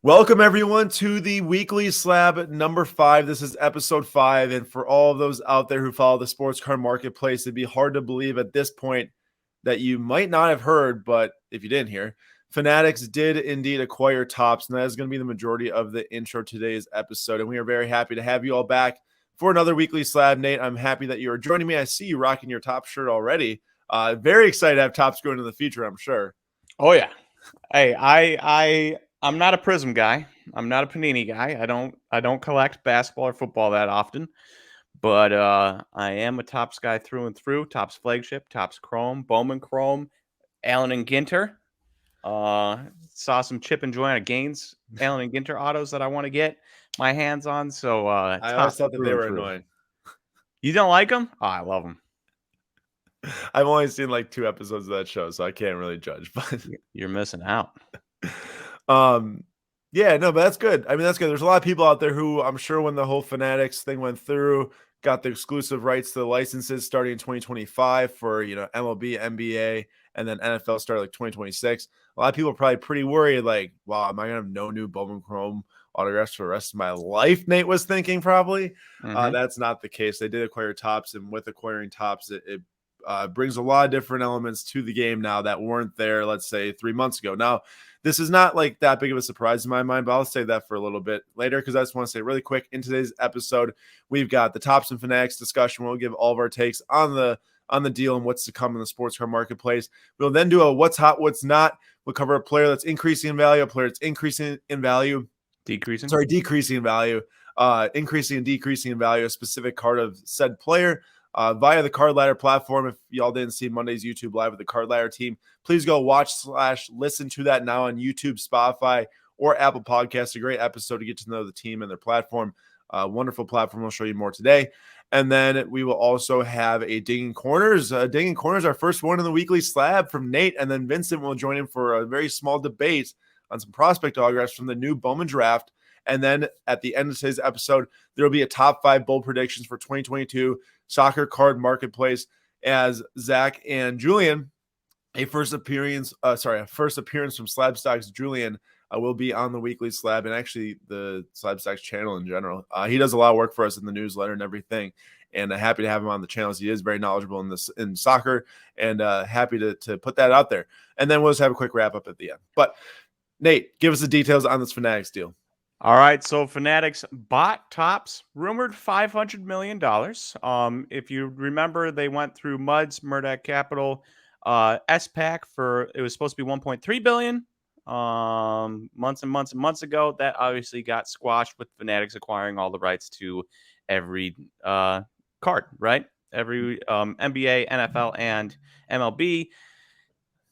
Welcome everyone to the weekly slab number 5. This is episode 5. And for all of those out there who follow the sports card marketplace, it'd be hard to believe at this point that you might not have heard, but if you didn't hear, Fanatics did indeed acquire TOPPS, and that is going to be the majority of the intro to today's episode. And we are very happy to have you all back for another weekly slab. Nate, I'm happy that you are joining me. I see you rocking your TOPPS shirt already. Very excited to have TOPPS going in the future, I'm sure. Oh yeah. Hey, I'm not a Prism guy. I'm not a Panini guy. I don't collect basketball or football that often. But I am a TOPPS guy through and through. TOPPS flagship, TOPPS Chrome, Bowman Chrome, Allen and Ginter. Saw some Chip and Joanna Gaines, Allen and Ginter autos that I want to get my hands on. So I always TOPPS thought that through they and were through. annoying. You don't like them? Oh, I love them. I've only seen like 2 episodes of that show, so I can't really judge. But You're missing out. yeah, no, but that's good. I mean, that's good. There's a lot of people out there who I'm sure when the whole Fanatics thing went through, got the exclusive rights to the licenses starting in 2025 for MLB, NBA, and then NFL started like 2026. A lot of people are probably pretty worried, like, wow, am I gonna have no new Bowman Chrome autographs for the rest of my life? Nate was thinking probably. That's not the case. They did acquire TOPPS, and with acquiring TOPPS, it brings a lot of different elements to the game now that weren't there, let's say, 3 months ago. Now, this is not like that big of a surprise in my mind, but I'll say that for a little bit later because I just want to say really quick in today's episode, we've got the TOPPS and Fanatics discussion. We'll give all of our takes on the deal and what's to come in the sports card marketplace. We'll then do a what's hot, what's not. We'll cover a player that's increasing in value, a player that's increasing in value, decreasing in value, increasing and decreasing in value, a specific card of said player. Via the Card Ladder platform. If y'all didn't see Monday's YouTube live with the Card Ladder team, please go watch/listen to that now on YouTube, Spotify, or Apple Podcasts. A great episode to get to know the team and their platform. Wonderful platform. We'll show you more today. And then we will also have a Digging Corners. Digging Corners, our first one in the weekly slab from Nate. And then Vincent will join him for a very small debate on some prospect autographs from the new Bowman draft. And then at the end of today's episode, there will be a top 5 bold predictions for 2022 soccer card marketplace as Zach and Julian, a first appearance from SlabStox. Julian will be on the weekly slab and actually the SlabStox channel in general. He does a lot of work for us in the newsletter and everything. And happy to have him on the channel. He is very knowledgeable in soccer, and happy to put that out there. And then we'll just have a quick wrap up at the end. But Nate, give us the details on this Fanatics deal. All right, so Fanatics bought TOPPS, rumored $500 million. If you remember, they went through Muds, Murdoch Capital, SPAC for, it was supposed to be $1.3 billion months and months and months ago. That obviously got squashed with Fanatics acquiring all the rights to every card, right? Every NBA, NFL, and MLB.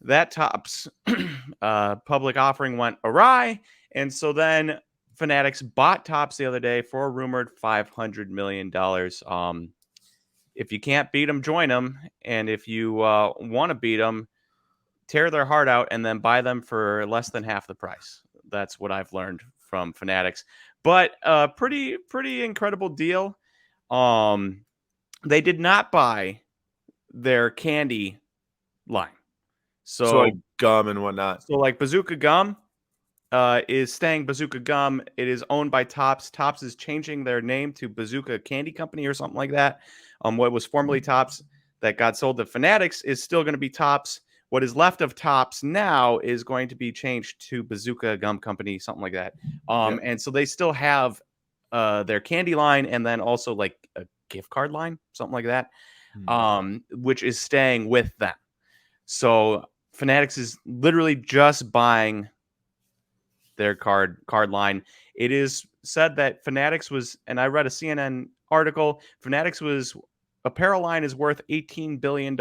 That TOPPS public offering went awry, and so then Fanatics bought TOPPS the other day for a rumored $500 million. If you can't beat them, join them. And if you want to beat them, tear their heart out and then buy them for less than half the price. That's what I've learned from Fanatics. But pretty incredible deal. They did not buy their candy line. So like gum and whatnot. So like Bazooka Gum is staying Bazooka Gum. It is owned by TOPPS. TOPPS is changing their name to Bazooka Candy Company or something like that. What was formerly TOPPS that got sold to Fanatics is still going to be TOPPS. What is left of TOPPS now is going to be changed to Bazooka Gum Company, something like that. And so they still have their candy line and then also like a gift card line, something like that, which is staying with them. So Fanatics is literally just buying their card line. It is said that Fanatics was, and I read a CNN article, Fanatics was apparel line is worth $18 billion,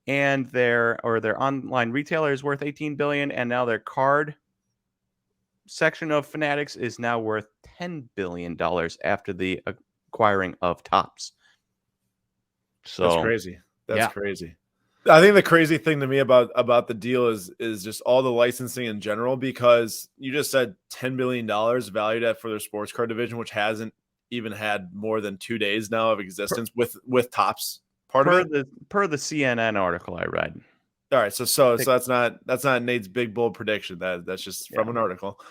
and their online retailer is worth $18 billion, and now their card section of Fanatics is now worth $10 billion after the acquiring of TOPPS. So that's crazy. That's crazy. I think the crazy thing to me about the deal is just all the licensing in general, because you just said $10 billion valued at for their sports card division, which hasn't even had more than 2 days now of existence with TOPPS part of it. Per the CNN article I read. All right, so Pick- that's not Nate's big bold prediction. That's just from Yeah. an article.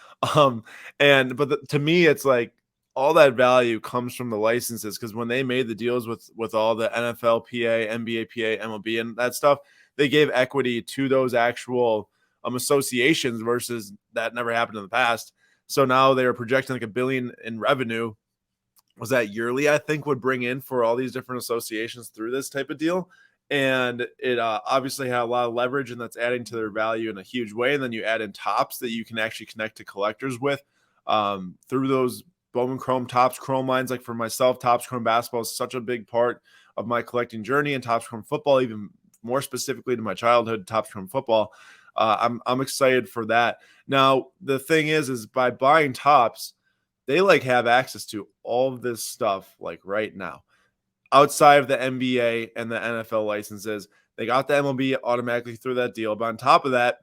And to me, it's like all that value comes from the licenses, because when they made the deals with all the NFL PA, NBA PA, MLB, and that stuff, they gave equity to those actual associations, versus that never happened in the past. So now they are projecting like $1 billion in revenue. Was that yearly? I think would bring in for all these different associations through this type of deal. And it obviously had a lot of leverage, and that's adding to their value in a huge way. And then you add in tops that you can actually connect to collectors with through those Bowman Chrome Tops Chrome lines. Like for myself, Tops Chrome basketball is such a big part of my collecting journey, and Tops Chrome football, even more specifically to my childhood, Tops Chrome football. I'm excited for that. Now the thing is by buying Tops, they like have access to all of this stuff like right now, outside of the NBA and the NFL licenses. They got the MLB automatically through that deal. But on top of that,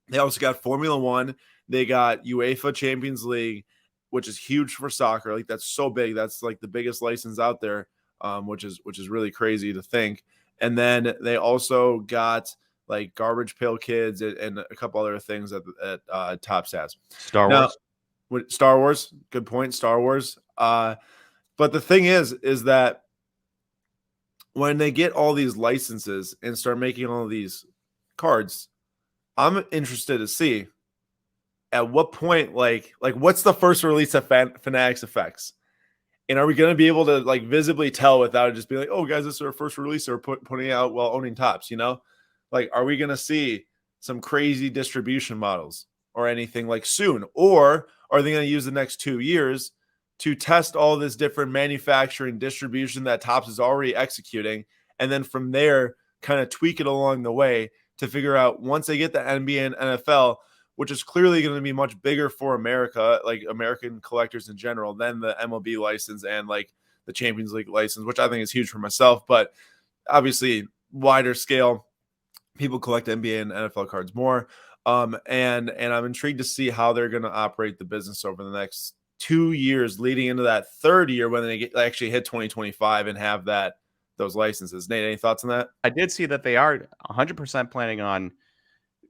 they also got Formula One. They got UEFA Champions League, which is huge for soccer. Like that's so big. That's like the biggest license out there, which is really crazy to think. And then they also got like Garbage Pail Kids and a couple other things that Topps has. Star Now, Wars. Star Wars, good point. Star Wars. But the thing is that when they get all these licenses and start making all these cards, I'm interested to see at what point, like what's the first release of Fanatics effects, and are we going to be able to like visibly tell without it just being like, oh guys, this is our first release, or putting out while owning Tops, like are we going to see some crazy distribution models or anything like soon, or are they going to use the next 2 years to test all this different manufacturing distribution that Topps is already executing, and then from there kind of tweak it along the way to figure out, once they get the NBA and NFL, which is clearly going to be much bigger for America, like American collectors in general, than the MLB license and like the Champions League license, which I think is huge for myself. But obviously, wider scale, people collect NBA and NFL cards more. And I'm intrigued to see how they're going to operate the business over the next 2 years, leading into that third year when they actually hit 2025 and have those licenses. Nate, any thoughts on that? I did see that they are 100% planning on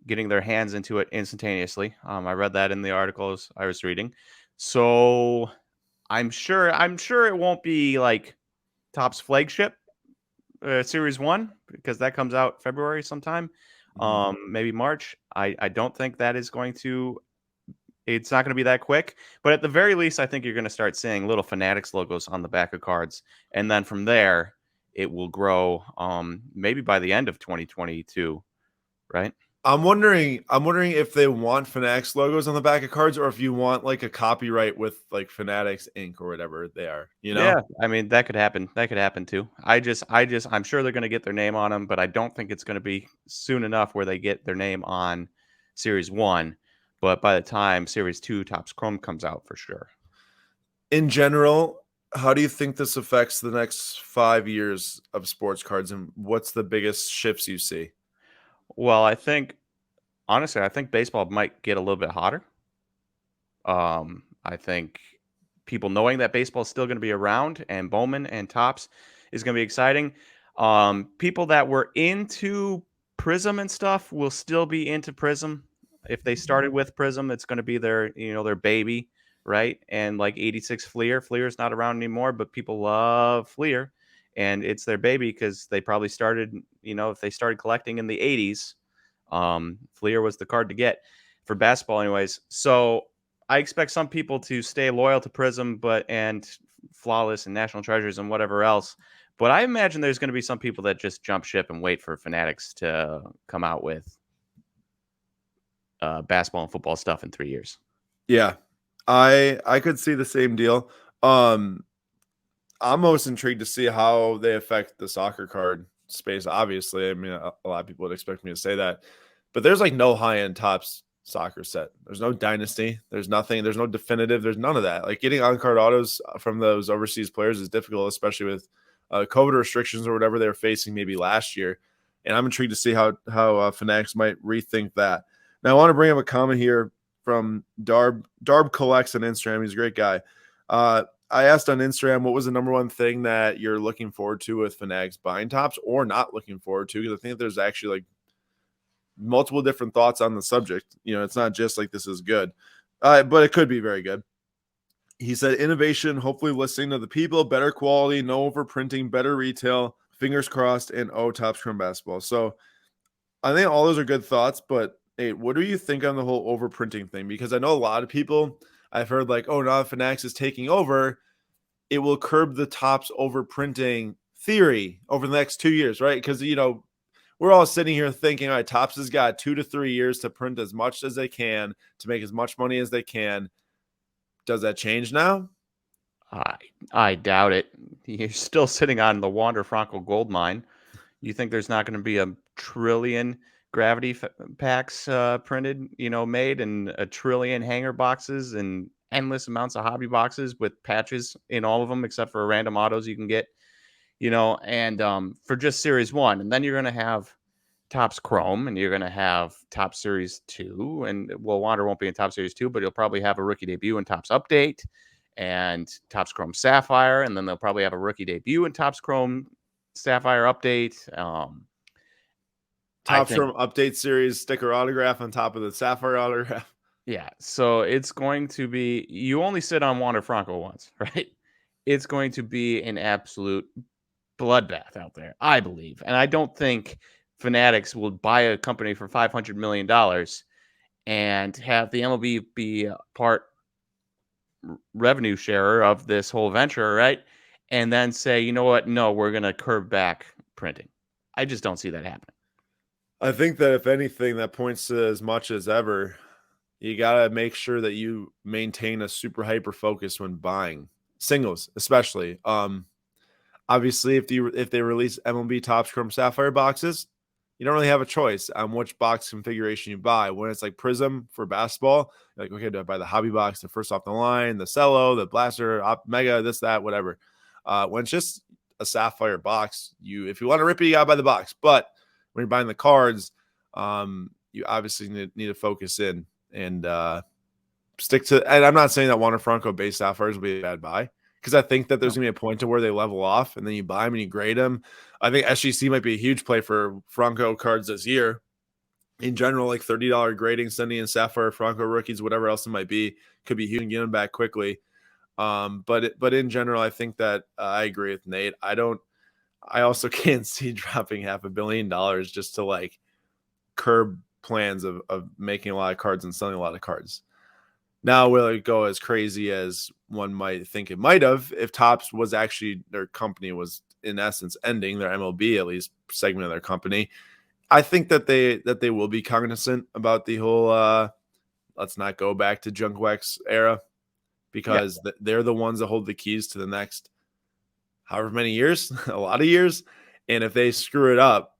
getting their hands into it instantaneously. I read that in the articles I was reading. So I'm sure it won't be like Topps flagship Series 1, because that comes out February sometime. Maybe March. I don't think that is going to it's not going to be that quick, but at the very least, I think you're going to start seeing little Fanatics logos on the back of cards, and then from there, it will grow. Maybe by the end of 2022, right? I'm wondering if they want Fanatics logos on the back of cards, or if you want like a copyright with like Fanatics Inc. or whatever they are, Yeah, I mean that could happen. That could happen too. I'm sure they're going to get their name on them, but I don't think it's going to be soon enough where they get their name on Series 1. But by the time Series 2 Topps Chrome comes out, for sure. In general, how do you think this affects the next 5 years of sports cards, and what's the biggest shifts you see? Well, honestly, I think baseball might get a little bit hotter. I think people knowing that baseball is still going to be around and Bowman and Topps is going to be exciting. People that were into Prism and stuff will still be into Prism. If they started with Prism, it's going to be their baby, right? And like 86 Fleer's not around anymore, but people love Fleer, and it's their baby because they probably started, if they started collecting in the 80s, Fleer was the card to get for basketball anyways. So I expect some people to stay loyal to Prism, and Flawless and National Treasures and whatever else. But I imagine there's going to be some people that just jump ship and wait for Fanatics to come out with basketball and football stuff in 3 years. Yeah, I could see the same deal. I'm most intrigued to see how they affect the soccer card space. Obviously, I mean, a lot of people would expect me to say that, but there's like no high-end Topps soccer set. There's no dynasty. There's nothing. There's no definitive. There's none of that. Like getting on-card autos from those overseas players is difficult, especially with COVID restrictions or whatever they were facing maybe last year. And I'm intrigued to see how Fanatics might rethink that. Now, I want to bring up a comment here from Darb. Darb collects on Instagram. He's a great guy. I asked on Instagram, what was the number one thing that you're looking forward to with Fanatics buying Topps, or not looking forward to? Because I think there's actually like multiple different thoughts on the subject. You know, it's not just like this is good, but it could be very good. He said innovation, hopefully listening to the people, better quality, no overprinting, better retail, fingers crossed, and TOPPS Chrome basketball. So I think all those are good thoughts, but hey, what do you think on the whole overprinting thing? Because I know a lot of people, I've heard like, oh, now Fanatics is taking over, it will curb the TOPPS overprinting theory over the next 2 years, right? Because, you know, we're all sitting here thinking, all right, TOPPS has got 2 to 3 years to print as much as they can to make as much money as they can. Does that change now? I doubt it. You're still sitting on the Wander Franco gold mine. You think there's not going to be a trillion gravity packs printed, made, and a trillion hanger boxes and endless amounts of hobby boxes with patches in all of them except for random autos you can get, and for just Series 1. And then you're going to have TOPPS Chrome, and you're going to have TOPPS Series 2. And, well, Wander won't be in TOPPS Series 2, but you'll probably have a rookie debut in TOPPS Update and TOPPS Chrome Sapphire. And then they'll probably have a rookie debut in TOPPS Chrome Sapphire Update. TOPPS Chrome Update Series sticker autograph on top of the Sapphire autograph. Yeah, so it's going to be, you only sit on Wander Franco once, right? It's going to be an absolute bloodbath out there, I believe. And I don't think Fanatics will buy a company for $500 million and have the MLB be part revenue sharer of this whole venture, right? And then say, you know what? No, we're going to curb back printing. I just don't see that happening. I think that if anything, that points to as much as ever, you got to make sure that you maintain a super hyper focus when buying singles, especially. Obviously, if they release MLB TOPPS Chrome Sapphire boxes, you don't really have a choice on which box configuration you buy. When it's like Prism for basketball, you're like, okay, do I buy the hobby box, the first off the line, the cello, the blaster, mega, this, that, whatever. When it's just a Sapphire box, if you want to rip it, you gotta buy the box. But when you're buying the cards, you obviously need to focus in and stick to. And I'm not saying that Wander Franco based Sapphires will be a bad buy, because I think that there's going to be a point to where they level off and then you buy them and you grade them. I think SGC might be a huge play for Franco cards this year. In general, like $30 grading, sending in Sapphire, Franco rookies, whatever else it might be, could be huge and get them back quickly. But in general, I think that I agree with Nate. I also can't see dropping $500 million just to like curb plans of making a lot of cards and selling a lot of cards. Now, will it go as crazy as one might think it might have if TOPPS was actually, their company was in essence ending their MLB, at least segment of their company? I think that they will be cognizant about the whole let's not go back to Junk Wax era, because they're the ones that hold the keys to the next however many years, a lot of years. And if they screw it up,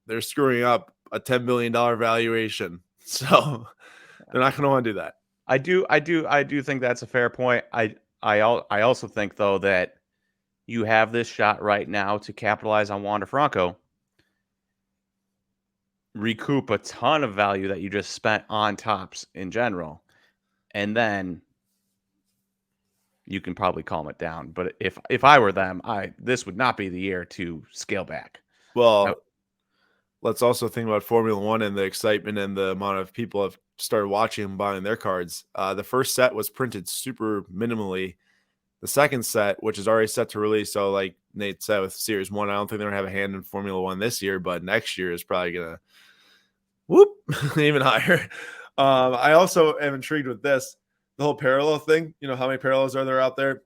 they're screwing up a $10 billion valuation. So they're not going to want to do that. I do think that's a fair point. I also think though that you have this shot right now to capitalize on Wander Franco, recoup a ton of value that you just spent on TOPPS in general, and then you can probably calm it down. But if I were them, this would not be the year to scale back. Well, let's also think about Formula One and the excitement and the amount of people have started watching and buying their cards. The first set was printed super minimally. The second set, which is already set to release, so like Nate said with Series 1, I don't think they're going to have a hand in Formula One this year, but next year is probably going to whoop even higher. I also am intrigued with this, the whole parallel thing. You know, how many parallels are there out there?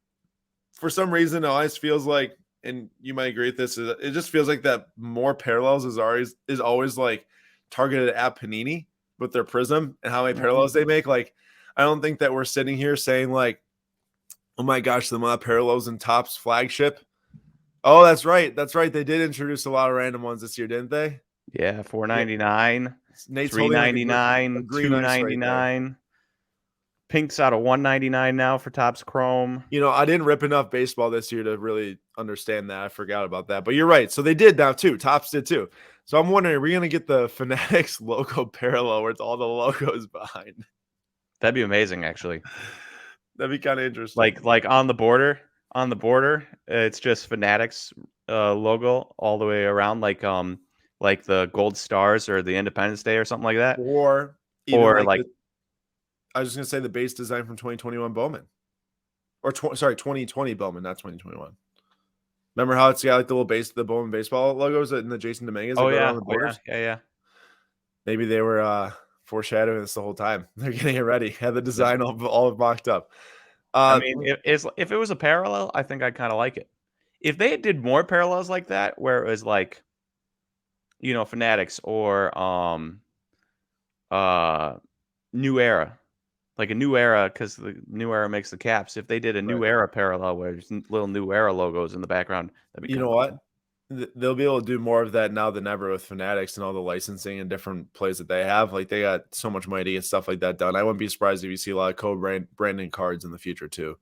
For some reason, it always feels like, and you might agree with this, it just feels like that more parallels is always like targeted at Panini with their Prism and how many parallels they make. Like, I don't think that we're sitting here saying like, oh my gosh, the amount of parallels in TOPPS flagship. Oh, that's right. That's right. They did introduce a lot of random ones this year, didn't they? Yeah, $4.99, $3.99, $2.99. Pink's out of $1.99 now for TOPPS Chrome. You know, I didn't rip enough baseball this year to really understand that. I forgot about that. But you're right. So they did now too. TOPPS did too. So I'm wondering, are we going to get the Fanatics logo parallel where it's all the logos behind? That'd be amazing, actually. That'd be kind of interesting. Like on the border, it's just Fanatics logo all the way around, like like the Gold Stars or the Independence Day or something like that, Or even or like like I was just gonna say the base design from 2021 Bowman, or sorry, 2020 Bowman, not 2021. Remember how it's got like the little base, the Bowman baseball logos and the Jason Dominguez that oh go yeah, around the oh yeah, borders? yeah, Maybe they were foreshadowing this the whole time. They're getting it ready, had the yeah. design all mocked up. I Uh, mean, if it was a parallel, I think I'd kind of like it. If they did more parallels like that, where it was like, Fanatics or uh New Era, like a New Era, because the New Era makes the caps. If they did a right. New Era parallel where there's little New Era logos in the background, that'd be You kind know of cool. what? They'll be able to do more of that now than ever with Fanatics and all the licensing and different plays that they have. Like they got so much money to get stuff like that done. I wouldn't be surprised if you see a lot of co-branding cards in the future too.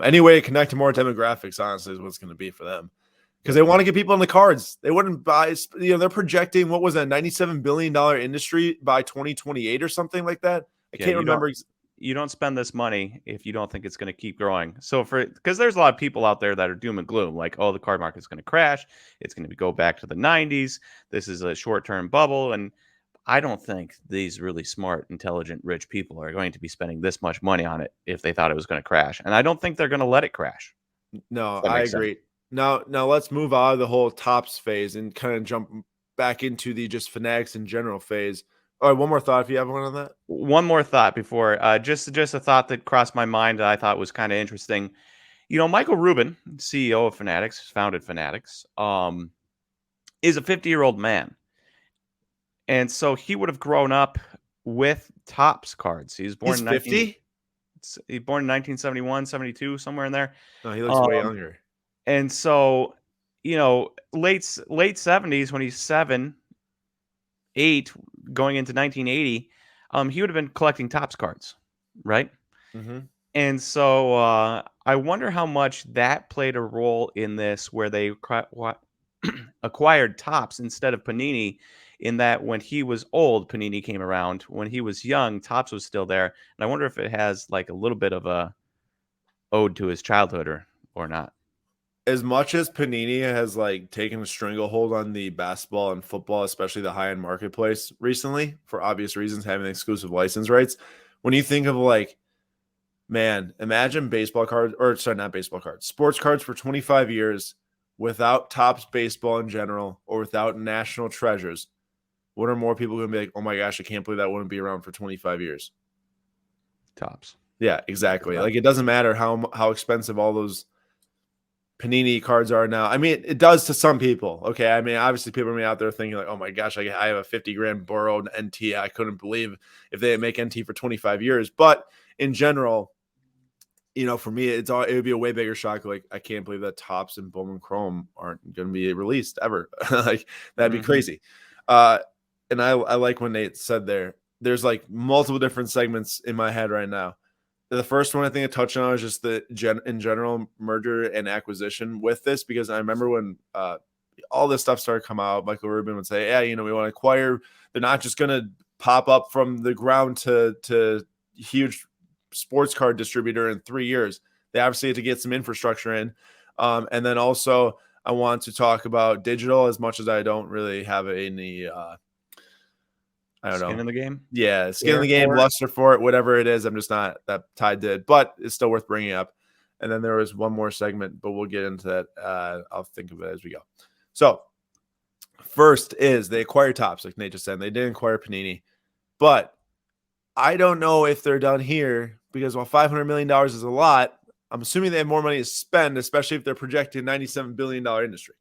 Any way to connect to more demographics, honestly, is what's going to be for them because Yep. they want to get people in the cards. They wouldn't buy. They're projecting what was that $97 billion industry by 2028 or something like that. I Yeah, can't remember. you don't spend this money if you don't think it's going to keep growing. So because there's a lot of people out there that are doom and gloom, like, oh, the card market's going to crash, it's going to go back to the 90s. This is a short-term bubble, and I don't think these really smart, intelligent, rich people are going to be spending this much money on it if they thought it was going to crash. And I don't think they're going to let it crash. No, If that I makes sense. agree. Now let's move out of the whole tops phase and kind of jump back into the just fanatics in general phase. All right, one more thought if you have one on that. One more thought before, just a thought that crossed my mind that I thought was kind of interesting. Michael Rubin, CEO of Fanatics, founded Fanatics, is a 50-year-old man. And so he would have grown up with Topps cards. He was He's 50? born in 1971, 72, somewhere in there. No, he looks way Um, younger. and so, late 70s when he's 7, 8, going into 1980, he would have been collecting Topps cards, right? Mm-hmm. And so I wonder how much that played a role in this, where they acquired Topps instead of Panini. In that, when he was old, Panini came around. When he was young, Topps was still there. And I wonder if it has like a little bit of a ode to his childhood or not. As much as Panini has like taken a stranglehold on the basketball and football, especially the high-end marketplace recently, for obvious reasons, having exclusive license rights. When you think of like, man, imagine baseball cards, or sorry, not baseball cards, sports cards for 25 years without Topps baseball in general, or without national treasures. What are more people going to be like, oh my gosh, I can't believe that wouldn't be around for 25 years? Topps. Yeah, exactly. Like it doesn't matter how expensive all those Panini cards are now. I mean, it does to some people. Okay. I mean, obviously people are gonna be out there thinking like, oh my gosh, I have a 50 grand borrowed NT. I couldn't believe if they didn't make NT for 25 years. But in general, for me, it would be a way bigger shock. Like, I can't believe that Topps and Bowman Chrome aren't going to be released ever. Like, that'd be crazy. And I like when Nate said there's like multiple different segments in my head right now. The first one I think I touched on is just the in general merger and acquisition with this, because I remember when all this stuff started to come out, Michael Rubin would say, yeah, we want to acquire. They're not just going to pop up from the ground to huge sports card distributor in 3 years. They obviously have to get some infrastructure in. And then also I want to talk about digital, as much as I don't really have any I don't Skin know. in the game. Yeah, skin in the game, luster for it, whatever it is. I'm just not that tied to it, but it's still worth bringing up. And then there was one more segment, but we'll get into that. I'll think of it as we go. So first is they acquired Topps, like Nate just said. They didn't acquire Panini, but I don't know if they're done here, because while $500 million is a lot, I'm assuming they have more money to spend, especially if they're projecting $97 billion industry.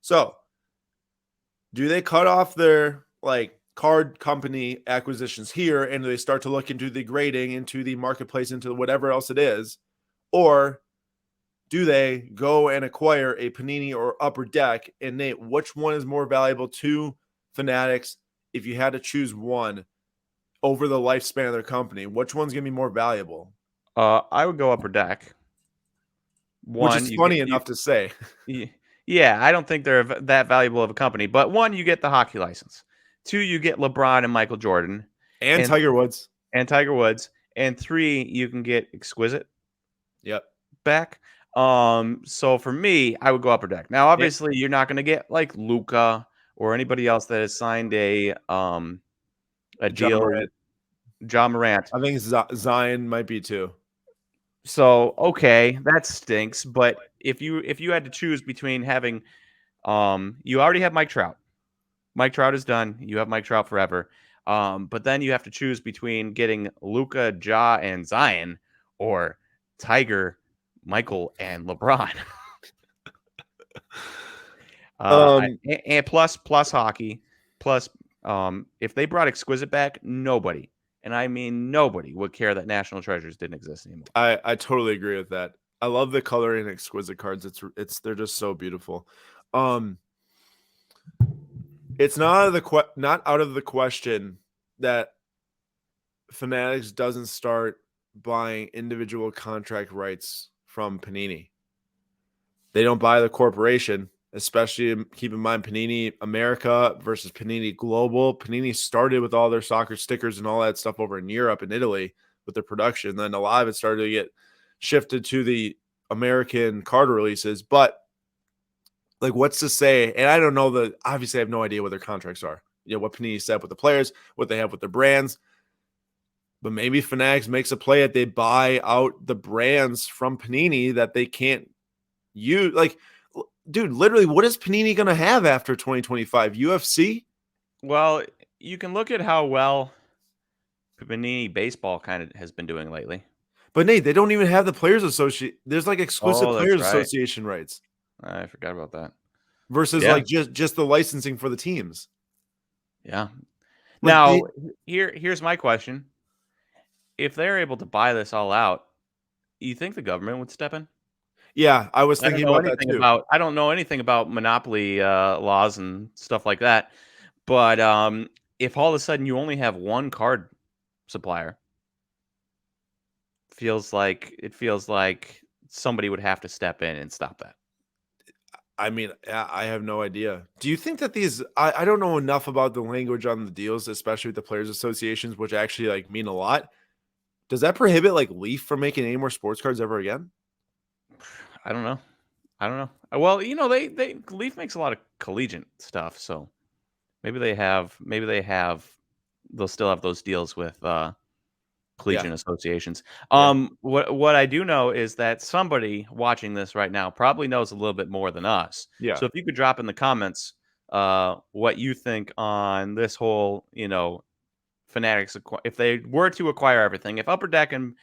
So do they cut off their card company acquisitions here, and they start to look into the grading, into the marketplace, into whatever else it is? Or do they go and acquire a Panini or Upper Deck? And Nate, which one is more valuable to Fanatics if you had to choose one over the lifespan of their company? Which one's going to be more valuable? I would go Upper Deck. Which One, is funny enough to say. Yeah, I don't think they're that valuable of a company. But one, you get the hockey license. 2, you get LeBron and Michael Jordan. And Tiger Woods. And Tiger Woods. And 3, you can get Exquisite. Yep. Back. So for me, I would go Upper Deck. Now, obviously, you're not going to get like Luca or anybody else that has signed a John deal. Morant. John Morant. I think Zion might be too. So okay, that stinks. But if you had to choose between having, you already have Mike Trout. Mike Trout is done. You have Mike Trout forever. But then you have to choose between getting Luka, Ja, and Zion, or Tiger, Michael, and LeBron. Um, And plus hockey, plus if they brought Exquisite back, nobody, and I mean nobody, would care that National Treasures didn't exist anymore. I totally agree with that. I love the coloring in exquisite cards. They're just so beautiful. It's not out of the question that Fanatics doesn't start buying individual contract rights from Panini. They don't buy the corporation, especially keep in mind Panini America versus Panini Global. Panini started with all their soccer stickers and all that stuff over in Europe and Italy with their production. Then a lot of it started to get shifted to the American card releases. But like, what's to say? And I don't know obviously I have no idea what their contracts are. You know, what Panini said with the players, what they have with their brands. But maybe Fanatics makes a play that they buy out the brands from Panini that they can't use. Like, dude, literally, what is Panini going to have after 2025? UFC? Well, you can look at how well Panini baseball kind of has been doing lately. But Nate, they don't even have the players association. There's like exclusive Oh, that's players right. association rights I forgot about that. versus Yeah. like just the licensing for the teams. Yeah. Like Now, here's my question. If they're able to buy this all out, you think the government would step in? yeah, I was thinking about that too. I don't know anything about monopoly laws and stuff like that. But if all of a sudden you only have one card supplier, it feels like somebody would have to step in and stop that. I mean, I have no idea. Do you think that I don't know enough about the language on the deals, especially with the players associations, which actually like mean a lot. Does that prohibit like Leaf from making any more sports cards ever again? I don't know. I don't know. Well, you know, they Leaf makes a lot of collegiate stuff, so they'll still have those deals with Yeah. collegiate associations. Yeah. What I do know is that somebody watching this right now probably knows a little bit more than us. Yeah. So if you could drop in the comments what you think on this whole, you know, Fanatics, if they were to acquire everything, if Upper Deck and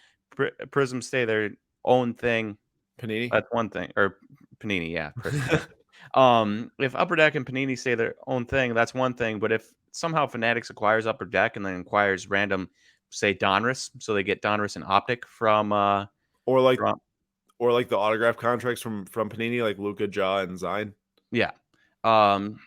Prism stay their own thing, Panini. that's one thing. Or Panini, yeah, Prism. If Upper Deck and Panini say their own thing, that's one thing. But if somehow Fanatics acquires Upper Deck and then acquires random, say Donruss, so they get Donruss and Optic from or like from or like the autograph contracts from Panini, like Luka, Ja, and Zion. yeah.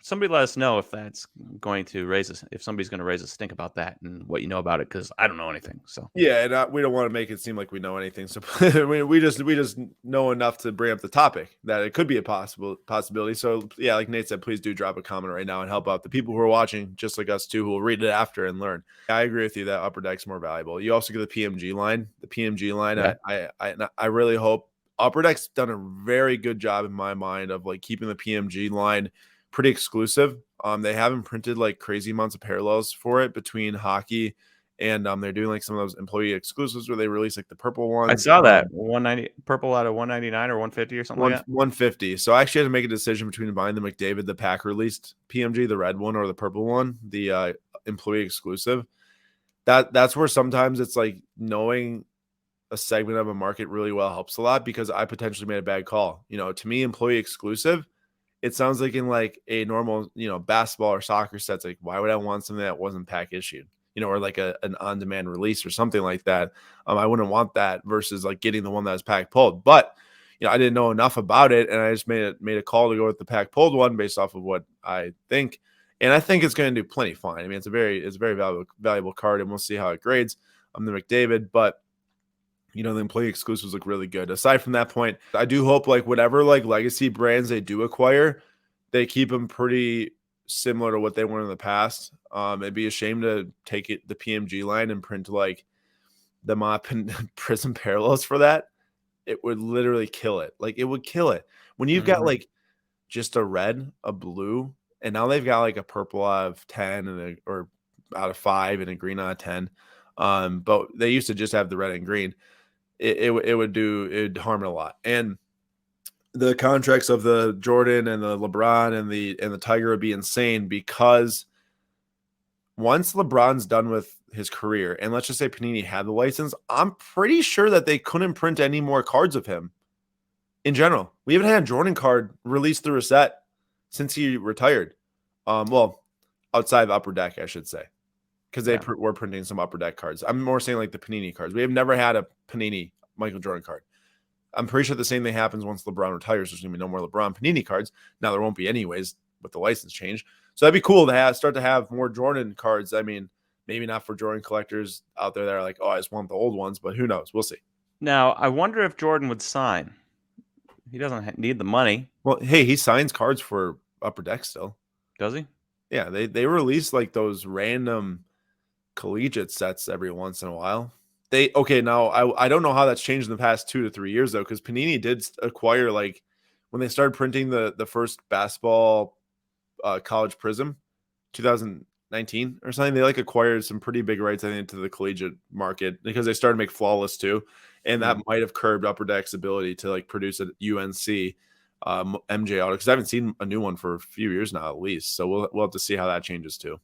Somebody let us know if that's going to if somebody's going to raise a stink about that and what you know about it, because I don't know anything. So Yeah, and we don't want to make it seem like we know anything. So we just know enough to bring up the topic that it could be a possibility. So yeah, like Nate said, please do drop a comment right now and help out the people who are watching, just like us too, who will read it after and learn. I agree with you that Upper Deck's more valuable. You also get the PMG line. The PMG line, yeah. I really hope Upper Deck's done a very good job in my mind of like keeping the PMG line pretty exclusive. They haven't printed like crazy amounts of parallels for it between hockey. And they're doing like some of those employee exclusives where they release like the purple ones. I saw that 190 purple out of 199 or 150 or something like that. 150. So I actually had to make a decision between buying the McDavid, the pack released PMG, the red one, or the purple one, the employee exclusive. That's where sometimes it's like knowing a segment of a market really well helps a lot, because I potentially made a bad call. You know, to me, employee exclusive, it sounds like in like a normal, you know, basketball or soccer sets, like why would I want something that wasn't pack issued? You know, or like an on-demand release or something like that. I wouldn't want that versus like getting the one that was pack pulled. But you know, I didn't know enough about it, and I just made a call to go with the pack pulled one based off of what I think, and I think it's going to do plenty fine. I mean, it's a very valuable card, and we'll see how it grades. I'm the McDavid, but you know, the employee exclusives look really good. Aside from that point, I do hope like whatever like legacy brands they do acquire, they keep them pretty similar to what they were in the past. It'd be a shame to take the PMG line and print like the mop and prism parallels for that. It would literally kill it. Like it would kill it when you've got like just a red, a blue, and now they've got like a purple out of 10 or out of 5 and a green out of 10. But they used to just have the red and green. It would harm it a lot. And the contracts of the Jordan and the LeBron and the Tiger would be insane, because once LeBron's done with his career, and let's just say Panini had the license, I'm pretty sure that they couldn't print any more cards of him in general. We haven't had a Jordan card released through a set since he retired. Well, outside of Upper Deck, I should say, because they were printing some Upper Deck cards. I'm more saying like the Panini cards. We have never had a Panini Michael Jordan card. I'm pretty sure the same thing happens once LeBron retires. There's going to be no more LeBron Panini cards. Now there won't be anyways with the license change. So that'd be cool to start to have more Jordan cards. I mean, maybe not for Jordan collectors out there that are like, oh, I just want the old ones, but who knows? We'll see. Now, I wonder if Jordan would sign. He doesn't need the money. Well, hey, he signs cards for Upper Deck still. Does he? Yeah, they release like those random collegiate sets every once in a while. Now I don't know how that's changed in the past 2 to 3 years though, because Panini did acquire, like, when they started printing the first basketball college Prism 2019 or something, they like acquired some pretty big rights, I think, to the collegiate market, because they started to make Flawless too, and that might have curbed Upper Deck's ability to like produce a UNC MJ auto, because I haven't seen a new one for a few years now at least. So we'll have to see how that changes too.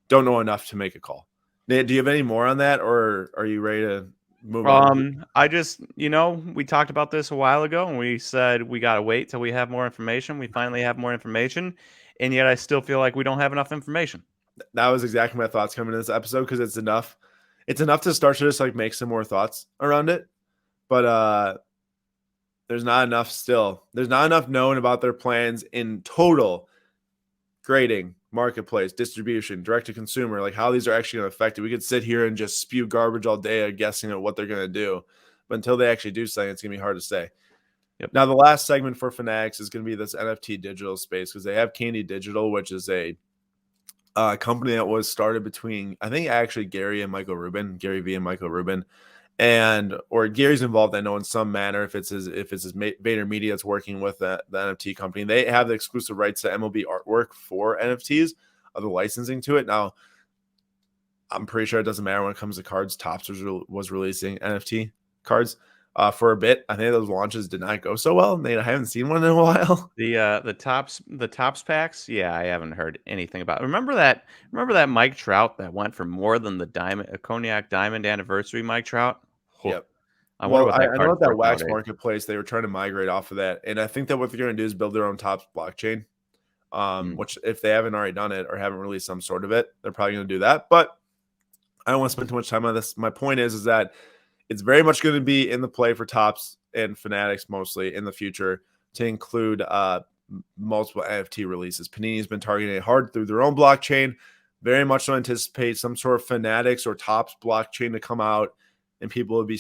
Don't know enough to make a call. Nate, do you have any more on that, or are you ready to move on? I just, we talked about this a while ago, and we said we got to wait till we have more information. We finally have more information, and yet I still feel like we don't have enough information. That was exactly my thoughts coming in this episode, because it's enough to start to just like make some more thoughts around it. But there's not enough still. There's not enough known about their plans in total. Grading, marketplace, distribution, direct to consumer, like how these are actually going to affect it. We could sit here and just spew garbage all day guessing at what they're going to do, but until they actually do something, it's going to be hard to say. Yep. Now, the last segment for Fanatics is going to be this NFT digital space, because they have Candy Digital, which is a company that was started between, I think, actually Gary V and Michael Rubin. Or Gary's involved, I know, in some manner. If it's his Vader Media that's working with the NFT company, they have the exclusive rights to MLB artwork for NFTs, of the licensing to it. Now, I'm pretty sure it doesn't matter when it comes to cards. TOPPS was releasing NFT cards for a bit. I think those launches did not go so well. I haven't seen one in a while. The TOPPS packs, yeah, I haven't heard anything about. Remember that Mike Trout that went for more than the Cognac Diamond anniversary Mike Trout? Yep. I wonder what that I know that Wax nowadays. marketplace, they were trying to migrate off of that, and I think that what they're going to do is build their own TOPPS blockchain. Which, if they haven't already done it or haven't released some sort of it, they're probably going to do that. But I don't want to spend too much time on this. My point is that it's very much going to be in the play for TOPPS and Fanatics mostly in the future to include multiple NFT releases. Panini's been targeting it hard through their own blockchain. Very much so anticipate some sort of Fanatics or TOPPS blockchain to come out, and people will be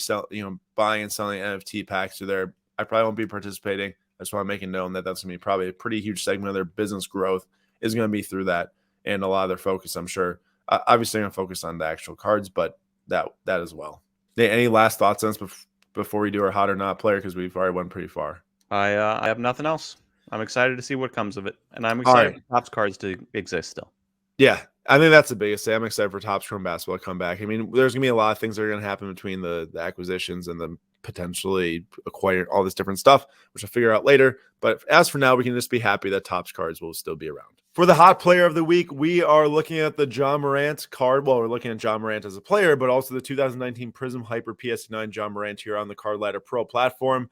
buying and selling NFT packs through there. I probably won't be participating. I just want to make it known that that's going to be probably a pretty huge segment of their business growth is going to be through that, and a lot of their focus, I'm sure. Obviously, going to focus on the actual cards, but that as well. Any last thoughts on this before we do our hot or not player, because we've already went pretty far? I have nothing else. I'm excited to see what comes of it, and I'm excited for TOPPS cards to exist still. Yeah, I think that's the biggest thing. I'm excited for TOPPS Chrome Basketball to come back. I mean, there's going to be a lot of things that are going to happen between the acquisitions and the potentially acquire all this different stuff, which I'll figure out later. But as for now, we can just be happy that TOPPS cards will still be around. For the hot player of the week, we are looking at the John Morant card. Well, we're looking at John Morant as a player, but also the 2019 Prism Hyper PS9 John Morant here on the Card Ladder Pro platform.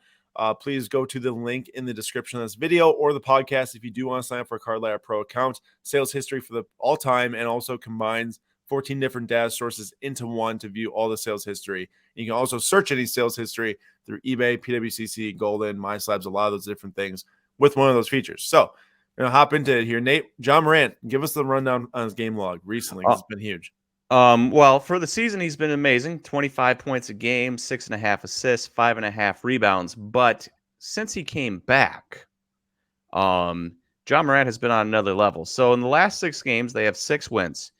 Please go to the link in the description of this video or the podcast if you do want to sign up for a Card Ladder Pro account. Sales history for the all-time, and also combines 14 different data sources into one to view all the sales history. You can also search any sales history through eBay, PWCC, Golden, MySlabs, a lot of those different things with one of those features. So, hop into it here. Nate, John Morant, give us the rundown on his game log recently. It's been huge. Well, for the season, he's been amazing. 25 points a game, 6.5 assists, 5.5 rebounds. But since he came back, John Morant has been on another level. So in the last 6 games, they have 6 wins.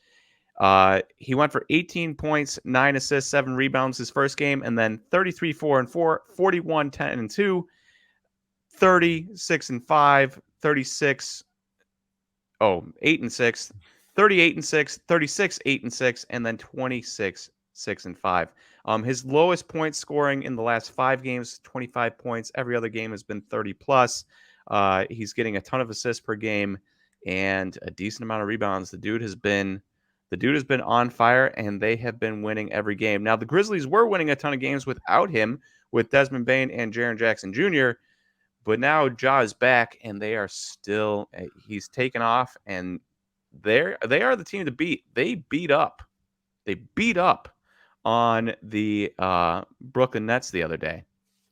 He went for 18 points, 9 assists, 7 rebounds his first game, and then 33, 4 and 4, 41, 10 and 2, 30, 6 and 5, 36, 8-6, 38-6, 36, 8-6, and then 26, 6-5. His lowest point scoring in the last 5 games, 25 points. Every other game has been 30 plus. He's getting a ton of assists per game and a decent amount of rebounds. The dude has been on fire, and they have been winning every game. Now, the Grizzlies were winning a ton of games without him, with Desmond Bane and Jaren Jackson Jr., but now Ja is back, and they are still. He's taken off, and they are the team to beat. They beat up on the Brooklyn Nets the other day.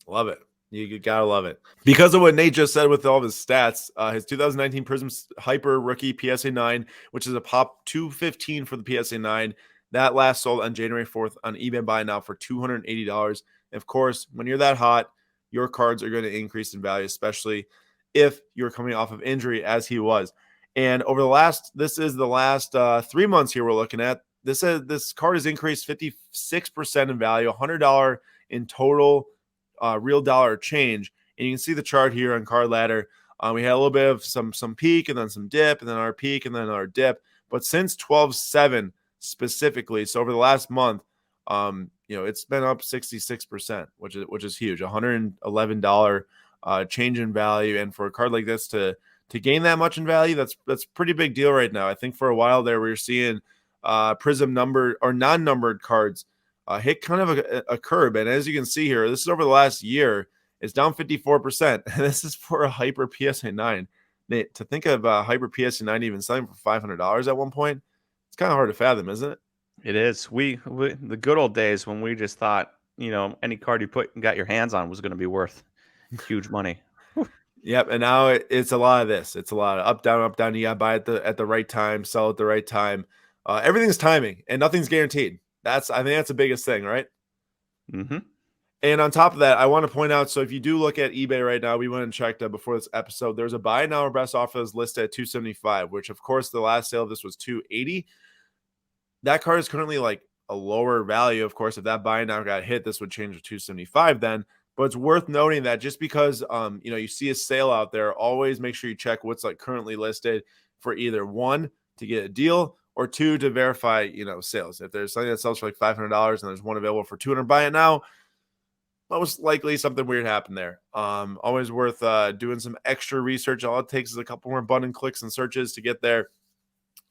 Love it. You gotta love it. Because of what Nate just said with all of his stats, his 2019 Prism Hyper Rookie PSA 9, which is a pop 215 for the PSA 9, that last sold on January 4th on eBay Buy Now for $280. And of course, when you're that hot, your cards are going to increase in value, especially if you're coming off of injury as he was. And over this is the last 3 months here we're looking at. This card has increased 56% in value, $100 in total real dollar change. And you can see the chart here on Card Ladder. We had a little bit of some peak and then some dip and then our peak and then our dip. But since 12/7 specifically, so over the last month, it's been up 66%, which is huge. $111 change in value, and for a card like this to gain that much in value, that's a pretty big deal right now. I think for a while there we were seeing Prism numbered or non-numbered cards hit kind of a curb, and as you can see here, this is over the last year. It's down 54%, and this is for a Hyper PSA 9. Nate, to think of Hyper PSA 9 even selling for $500 at one point, it's kind of hard to fathom, isn't it? It is. We the good old days when we just thought, any card you got your hands on was going to be worth huge money. Yep, and now it's a lot of this. It's a lot of up, down, up, down. You got to buy at the right time, sell at the right time. Everything's timing, and nothing's guaranteed. I think that's the biggest thing, right? Mm-hmm. And on top of that, I want to point out, so if you do look at eBay right now, we went and checked before this episode, there's a buy now or best offer that's listed at $275, which of course the last sale of this was $280. That card is currently like a lower value. Of course, if that buy now got hit, this would change to $275 then. But it's worth noting that just because you see a sale out there, always make sure you check what's like currently listed for either one, to get a deal, or two, to verify sales. If there's something that sells for like $500 and there's one available for $200, buy it now. Most likely something weird happened there. Always worth doing some extra research. All it takes is a couple more button clicks and searches to get there,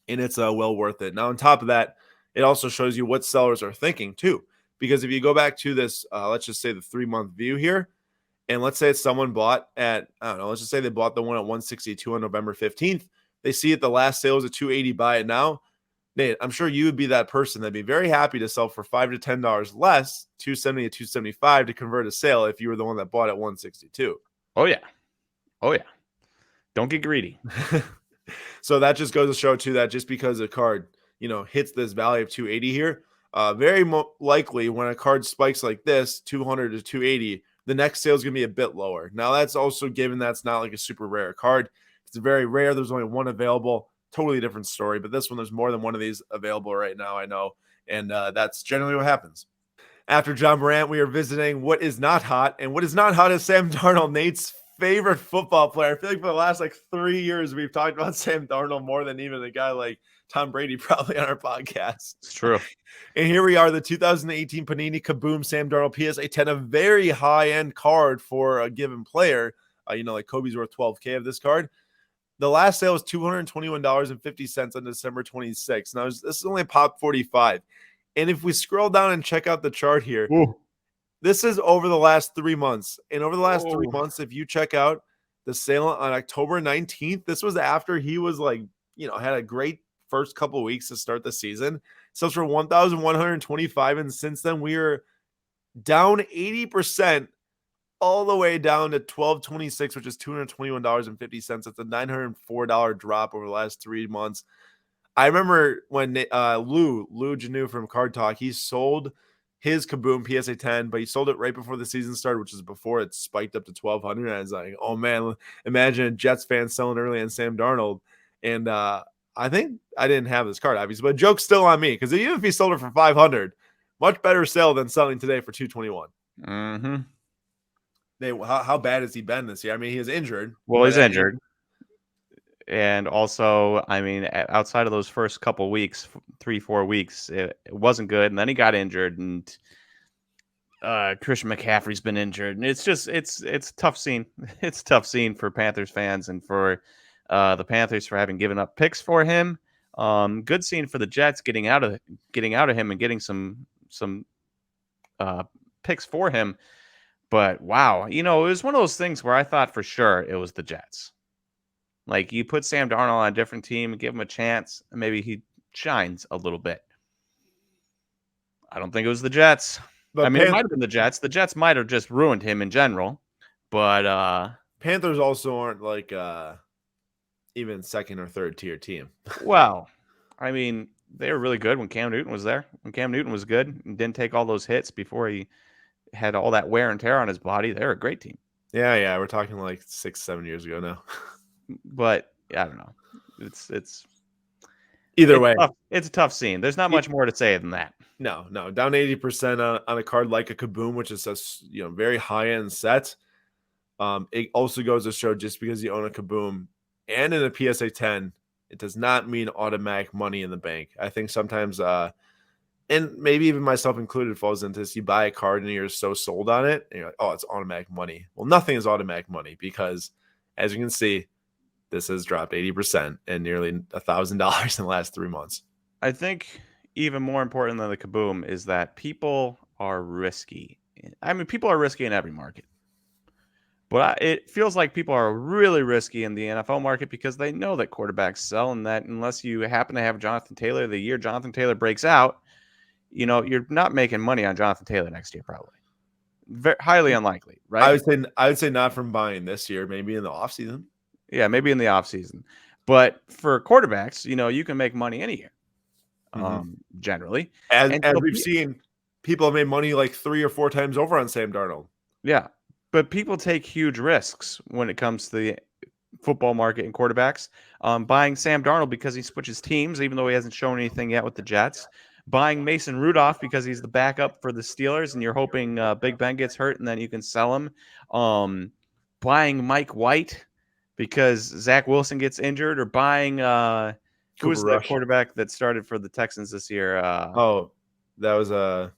and it's well worth it. Now, on top of that, it also shows you what sellers are thinking too. Because if you go back to this, let's just say the 3-month view here, and let's say it's someone bought at, I don't know, let's just say they bought the one at 162 on November 15th. They see it, the last sale was at 280, buy it now. Nate, I'm sure you would be that person that'd be very happy to sell for $5 to $10 less, 270 to 275, to convert a sale if you were the one that bought at 162. Oh yeah. Don't get greedy. So that just goes to show too that just because a card, hits this value of 280 here, very likely when a card spikes like this, 200 to 280, the next sale is going to be a bit lower. Now that's also given that's not like a super rare card. It's very rare. There's only one available. Totally different story. But this one, there's more than one of these available right now, I know. And that's generally what happens. After John Morant, we are visiting what is not hot. And what is not hot is Sam Darnold, Nate's favorite football player. I feel like for the last 3 years, we've talked about Sam Darnold more than even a guy like Tom Brady probably on our podcast. It's true. And here we are, the 2018 Panini Kaboom Sam Darnold PSA 10, a very high-end card for a given player. Like Kobe's worth $12K of this card. The last sale was $221.50 on December 26th. Now, this is only a pop 45. And if we scroll down and check out the chart here, this is over the last 3 months. And over the last 3 months, if you check out the sale on October 19th, this was after he was had a great first couple of weeks to start the season. Sells for $1,125. And since then, we are down 80%. All the way down to $1,226, which is $221.50. It's a $904 drop over the last 3 months. I remember when Lou Janu from Card Talk, he sold his Kaboom PSA 10, but he sold it right before the season started, which is before it spiked up to 1,200. And I was like, oh man, imagine a Jets fan selling early on Sam Darnold. And I think I didn't have this card, obviously, but joke's still on me, because even if he sold it for 500, much better sale than selling today for 221. Mm-hmm. How bad has he been this year? I mean, he is injured. Well, he's injured. And also, I mean, outside of those first couple weeks, 3-4 weeks, it wasn't good. And then he got injured, and Christian McCaffrey's been injured, and it's just it's a tough scene. It's a tough scene for Panthers fans and for the Panthers for having given up picks for him. Good scene for the Jets getting out of him and getting some picks for him. But wow, it was one of those things where I thought for sure it was the Jets. Like, you put Sam Darnold on a different team and give him a chance, and maybe he shines a little bit. I don't think it was the Jets. But I mean, it might have been the Jets. The Jets might have just ruined him in general. But Panthers also aren't like even second or third tier team. well, I mean, they were really good when Cam Newton was there. When Cam Newton was good and didn't take all those hits before he had all that wear and tear on his body, they were a great team. Yeah, we're talking like 6-7 years ago now. But I don't know. It's either way. It's a tough scene. There's not much more to say than that. No, down 80% on a card like a Kaboom, which is a very high end set. It also goes to show just because you own a Kaboom and in a PSA 10, it does not mean automatic money in the bank. I think sometimes, and maybe even myself included, falls into this. You buy a card and you're so sold on it, and you're like, oh, it's automatic money. Well, nothing is automatic money because, as you can see, this has dropped 80% and nearly $1,000 in the last 3 months. I think even more important than the Kaboom is that people are risky. I mean, people are risky in every market. But it feels like people are really risky in the NFL market because they know that quarterbacks sell, and that unless you happen to have Jonathan Taylor the year Jonathan Taylor breaks out, you're not making money on Jonathan Taylor next year, probably. Highly unlikely, right? I would say not from buying this year, maybe in the offseason. Yeah, maybe in the offseason. But for quarterbacks, you can make money any year, generally. As we've seen, people have made money like 3 or 4 times over on Sam Darnold. Yeah, but people take huge risks when it comes to the football market and quarterbacks. Buying Sam Darnold because he switches teams, even though he hasn't shown anything yet with the Jets. Buying Mason Rudolph because he's the backup for the Steelers, and you're hoping Big Ben gets hurt and then you can sell him. Buying Mike White because Zach Wilson gets injured, or buying who was the quarterback that started for the Texans this year? That was the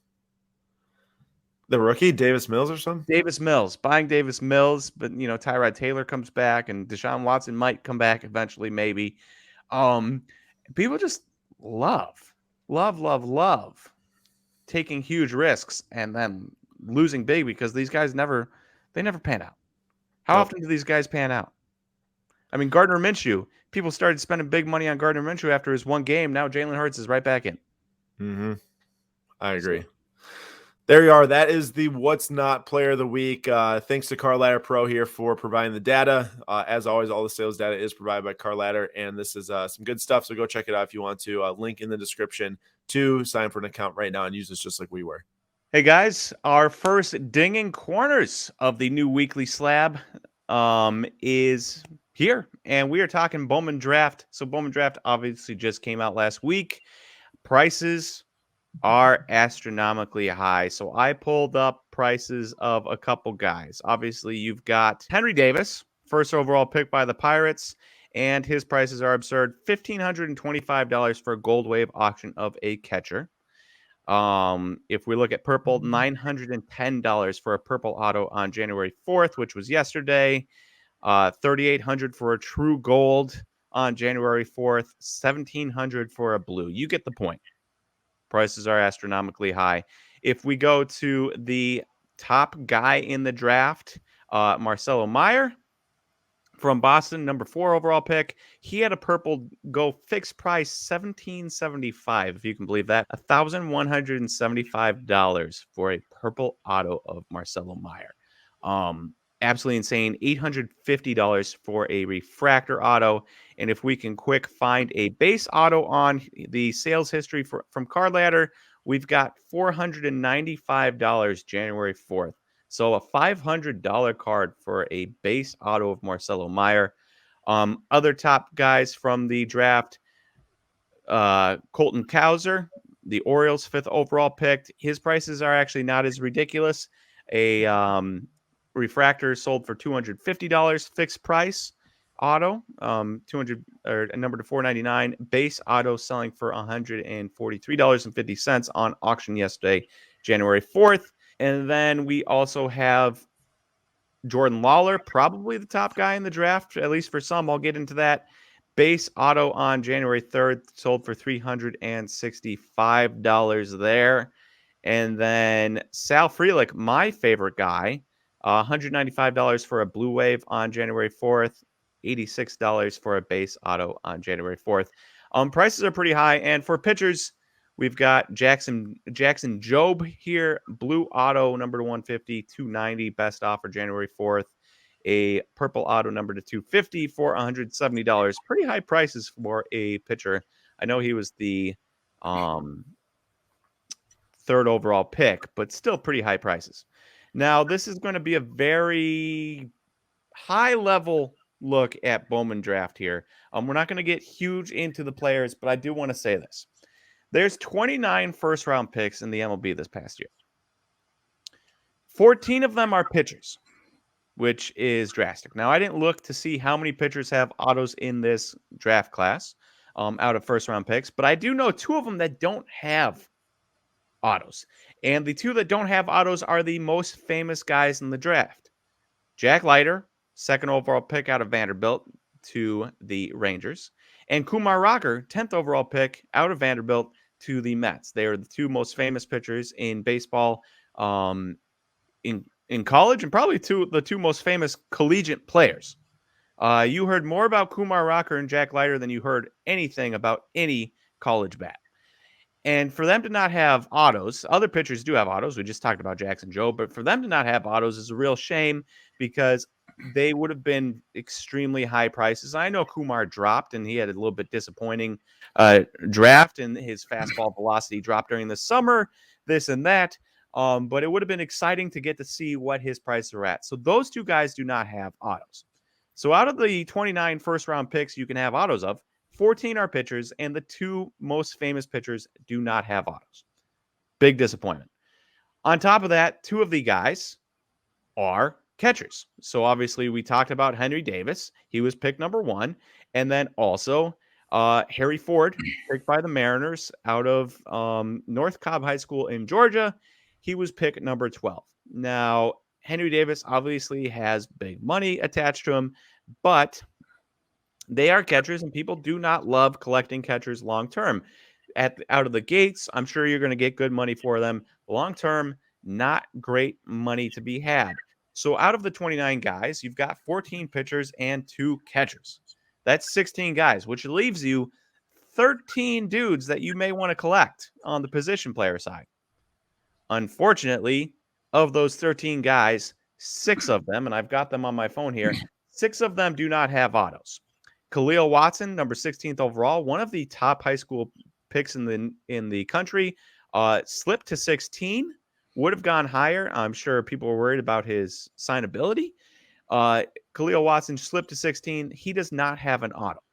rookie, Davis Mills or something? Davis Mills. Buying Davis Mills, but Tyrod Taylor comes back and Deshaun Watson might come back eventually, maybe. People just love taking huge risks and then losing big because these guys never pan out. How often do these guys pan out? I mean, Gardner Minshew, people started spending big money on Gardner Minshew after his one game. Now Jalen Hurts is right back in. Mm-hmm. I agree. There you are. That is the What's Not Player of the Week. Thanks to Card Ladder Pro here for providing the data. As always, all the sales data is provided by Card Ladder, and this is some good stuff, so go check it out if you want to. Link in the description to sign for an account right now and use this just like we were. Hey, guys, our first dinging corners of the new weekly slab is here, and we are talking Bowman Draft. So Bowman Draft obviously just came out last week. Prices are astronomically high. So I pulled up prices of a couple guys. Obviously, you've got Henry Davis, first overall pick by the Pirates, and his prices are absurd. $1,525 for a gold wave auction of a catcher. If we look at purple, $910 for a purple auto on January 4th, which was yesterday. $3,800 for a true gold on January 4th. $1,700 for a blue. You get the point. Prices are astronomically high. If we go to the top guy in the draft, Marcelo Meyer from Boston, number 4 overall pick. He had a purple go fixed price, $1,775, if you can believe that. $1,175 for a purple auto of Marcelo Meyer. Absolutely insane. $850 for a refractor auto. And if we can quick find a base auto on the sales history from Card Ladder, we've got $495 January 4th. So a $500 card for a base auto of Marcelo Meyer. Other top guys from the draft, Colton Cowser, the Orioles 5th overall picked. His prices are actually not as ridiculous. A refractor sold for $250 fixed price. auto, 200 or number to 499. Base auto selling for $143.50 on auction yesterday, January 4th. And then we also have Jordan Lawler, probably the top guy in the draft, at least for some. I'll get into that. Base auto on January 3rd sold for $365 there. And then Sal Frelick, my favorite guy, $195 for a blue wave on January 4th, $86 for a base auto on January 4th. Prices are pretty high. And for pitchers, we've got Jackson Job here, blue auto number to 150, 290 best offer January 4th. A purple auto number to 250 for $170. Pretty high prices for a pitcher. I know he was the third overall pick, but still pretty high prices. Now, this is going to be a very high level look at Bowman draft here. We're not going to get huge into the players, but I do want to say this. There's 29 first round picks in the MLB this past year. 14 of them are pitchers, which is drastic. Now, I didn't look to see how many pitchers have autos in this draft class out of first round picks, but I do know 2 of them that don't have autos. And the 2 that don't have autos are the most famous guys in the draft. Jack Leiter, second overall pick out of Vanderbilt to the Rangers, and Kumar Rocker, 10th overall pick out of Vanderbilt to the Mets. They are the 2 most famous pitchers in baseball in college, and probably the 2 most famous collegiate players. You heard more about Kumar Rocker and Jack Leiter than you heard anything about any college bat. And for them to not have autos, other pitchers do have autos. We just talked about Jackson Joe, but for them to not have autos is a real shame because they would have been extremely high prices. I know Kumar dropped and he had a little bit disappointing draft, and his fastball velocity dropped during the summer, this and that. But it would have been exciting to get to see what his prices are at. So those 2 guys do not have autos. So out of the 29 first round picks you can have autos of, 14 are pitchers, and the 2 most famous pitchers do not have autos. Big disappointment. On top of that, 2 of the guys are catchers. So obviously we talked about Henry Davis. He was pick number 1. And then also Harry Ford, picked by the Mariners out of North Cobb High School in Georgia. He was pick number 12. Now, Henry Davis obviously has big money attached to him, but they are catchers, and people do not love collecting catchers long term. Out of the gates, I'm sure you're going to get good money for them. Long term, not great money to be had. So out of the 29 guys, you've got 14 pitchers and 2 catchers. That's 16 guys, which leaves you 13 dudes that you may want to collect on the position player side. Unfortunately, of those 13 guys, 6 of them, and I've got them on my phone here, 6 of them do not have autos. Khalil Watson, number 16th overall, one of the top high school picks in the country, slipped to 16. Would have gone higher. I'm sure people were worried about his signability. Khalil Watson slipped to 16. He does not have an auto.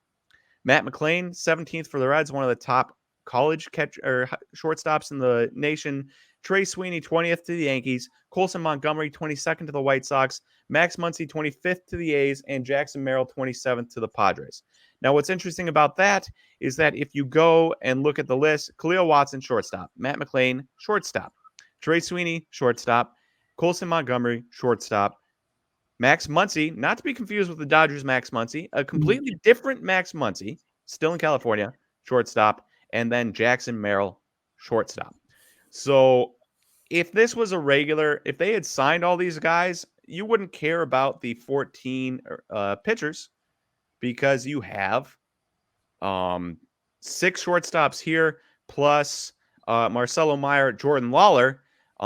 Matt McLean, 17th for the Reds, one of the top college shortstops in the nation. Trey Sweeney, 20th to the Yankees. Colson Montgomery, 22nd to the White Sox. Max Muncy, 25th to the A's. And Jackson Merrill, 27th to the Padres. Now, what's interesting about that is that if you go and look at the list, Khalil Watson, shortstop. Matt McLean, shortstop. Trey Sweeney, shortstop. Colson Montgomery, shortstop. Max Muncy, not to be confused with the Dodgers' Max Muncy, a completely different Max Muncy, still in California, shortstop. And then Jackson Merrill, shortstop. So if this was a regular, if they had signed all these guys, you wouldn't care about the 14 pitchers because you have 6 shortstops here plus Marcelo Meyer, Jordan Lawler.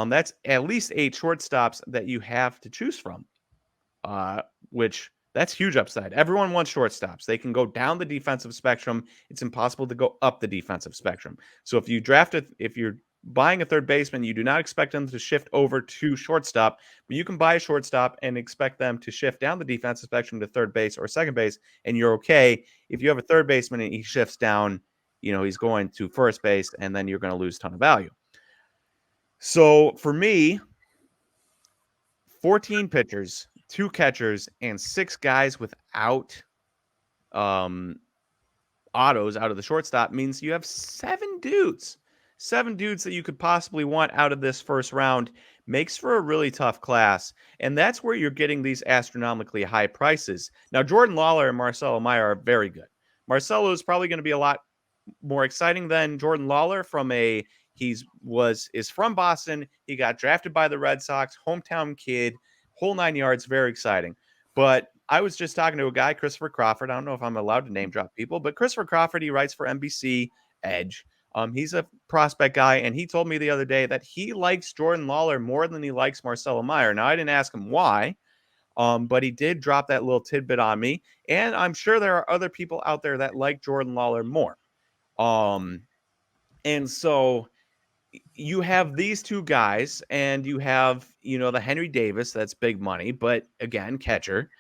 That's at least 8 shortstops that you have to choose from, which that's huge upside. Everyone wants shortstops. They can go down the defensive spectrum. It's impossible to go up the defensive spectrum. So if you draft it, if you're buying a third baseman, you do not expect them to shift over to shortstop, but you can buy a shortstop and expect them to shift down the defensive spectrum to third base or second base, and you're okay. If you have a third baseman and he shifts down, he's going to first base, and then you're going to lose a ton of value. So for me, 14 pitchers, 2 catchers, and 6 guys without autos out of the shortstop means you have 7 dudes that you could possibly want out of this first round. Makes for a really tough class, and that's where you're getting these astronomically high prices. Now, Jordan Lawler and Marcelo Meyer are very good. Marcelo is probably going to be a lot more exciting than Jordan Lawler is from Boston. He got drafted by the Red Sox, hometown kid, whole 9 yards, very exciting. But I was just talking to a guy, Christopher Crawford. I don't know if I'm allowed to name drop people, but Christopher Crawford, he writes for NBC Edge. He's a prospect guy, and he told me the other day that he likes Jordan Lawler more than he likes Marcelo Meyer. Now, I didn't ask him why, but he did drop that little tidbit on me, and I'm sure there are other people out there that like Jordan Lawler more. And so you have these two guys, and you have, the Henry Davis, that's big money, but again, catcher.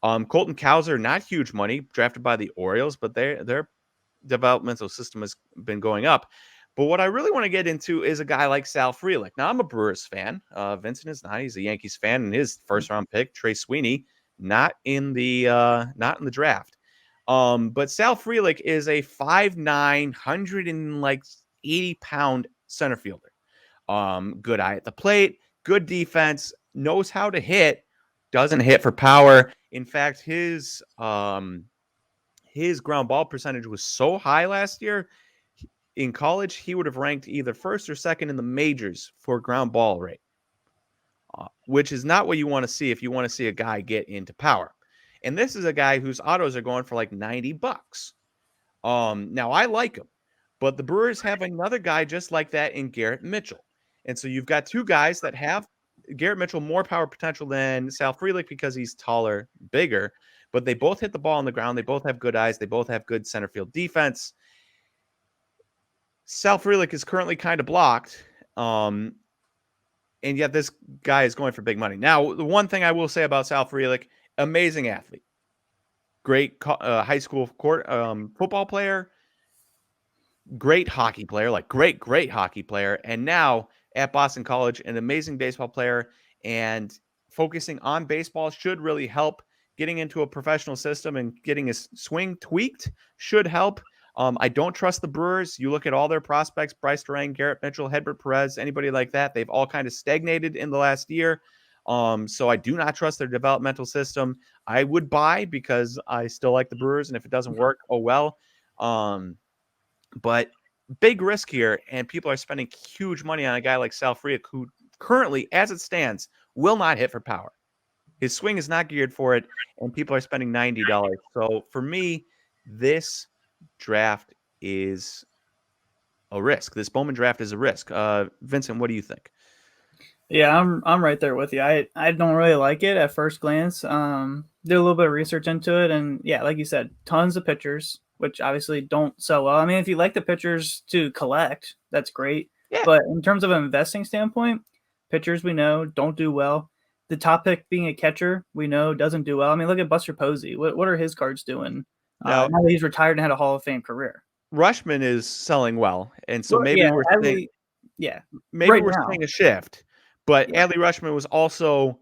Colton Cowser, not huge money, drafted by the Orioles, but their developmental system has been going up. But what I really want to get into is a guy like Sal Frelick. Now, I'm a Brewers fan. Vincent is not. He's a Yankees fan, and his first round pick, Trey Sweeney, not in the draft. But Sal Frelick is a 5'9", 180-pound center fielder. Good eye at the plate, good defense, knows how to hit, doesn't hit for power. In fact, his ground ball percentage was so high last year. In college, he would have ranked either first or second in the majors for ground ball rate, which is not what you want to see if you want to see a guy get into power. And this is a guy whose autos are going for like $90. Now, I like him, but the Brewers have another guy just like that in Garrett Mitchell. And so you've got two guys that have Garrett Mitchell more power potential than Sal Frelick because he's taller, bigger, but they both hit the ball on the ground. They both have good eyes. They both have good center field defense. Sal Frelick is currently kind of blocked, and yet this guy is going for big money. Now, the one thing I will say about Sal Frelick, amazing athlete, great high school football player, great hockey player, like great hockey player, and now at Boston College, an amazing baseball player, and focusing on baseball should really help. Getting into a professional system and getting his swing tweaked should help. I don't trust the Brewers. You look at all their prospects, Bryce Durang, Garrett Mitchell, Hedbert Perez, anybody like that, they've all kind of stagnated in the last year. So I do not trust their developmental system. I would buy because I still like the Brewers, and if it doesn't work, oh well. But big risk here, and people are spending huge money on a guy like Sal Frelick, who currently, as it stands, will not hit for power. His swing is not geared for it, and people are spending $90. So for me, this draft is a risk. This Bowman draft is a risk. Vincent, what do you think? Yeah, I'm right there with you. I don't really like it at first glance. Did a little bit of research into it, and yeah, like you said, tons of pitchers, which obviously don't sell well. I mean, if you like the pitchers to collect, that's great. Yeah. But in terms of an investing standpoint, pitchers we know don't do well. The top pick being a catcher, we know doesn't do well. I mean, look at Buster Posey. What are his cards doing? Now that he's retired and had a Hall of Fame career. Rushman is selling well, and so maybe we're saying, we're seeing a shift. But Adley Rutschman was also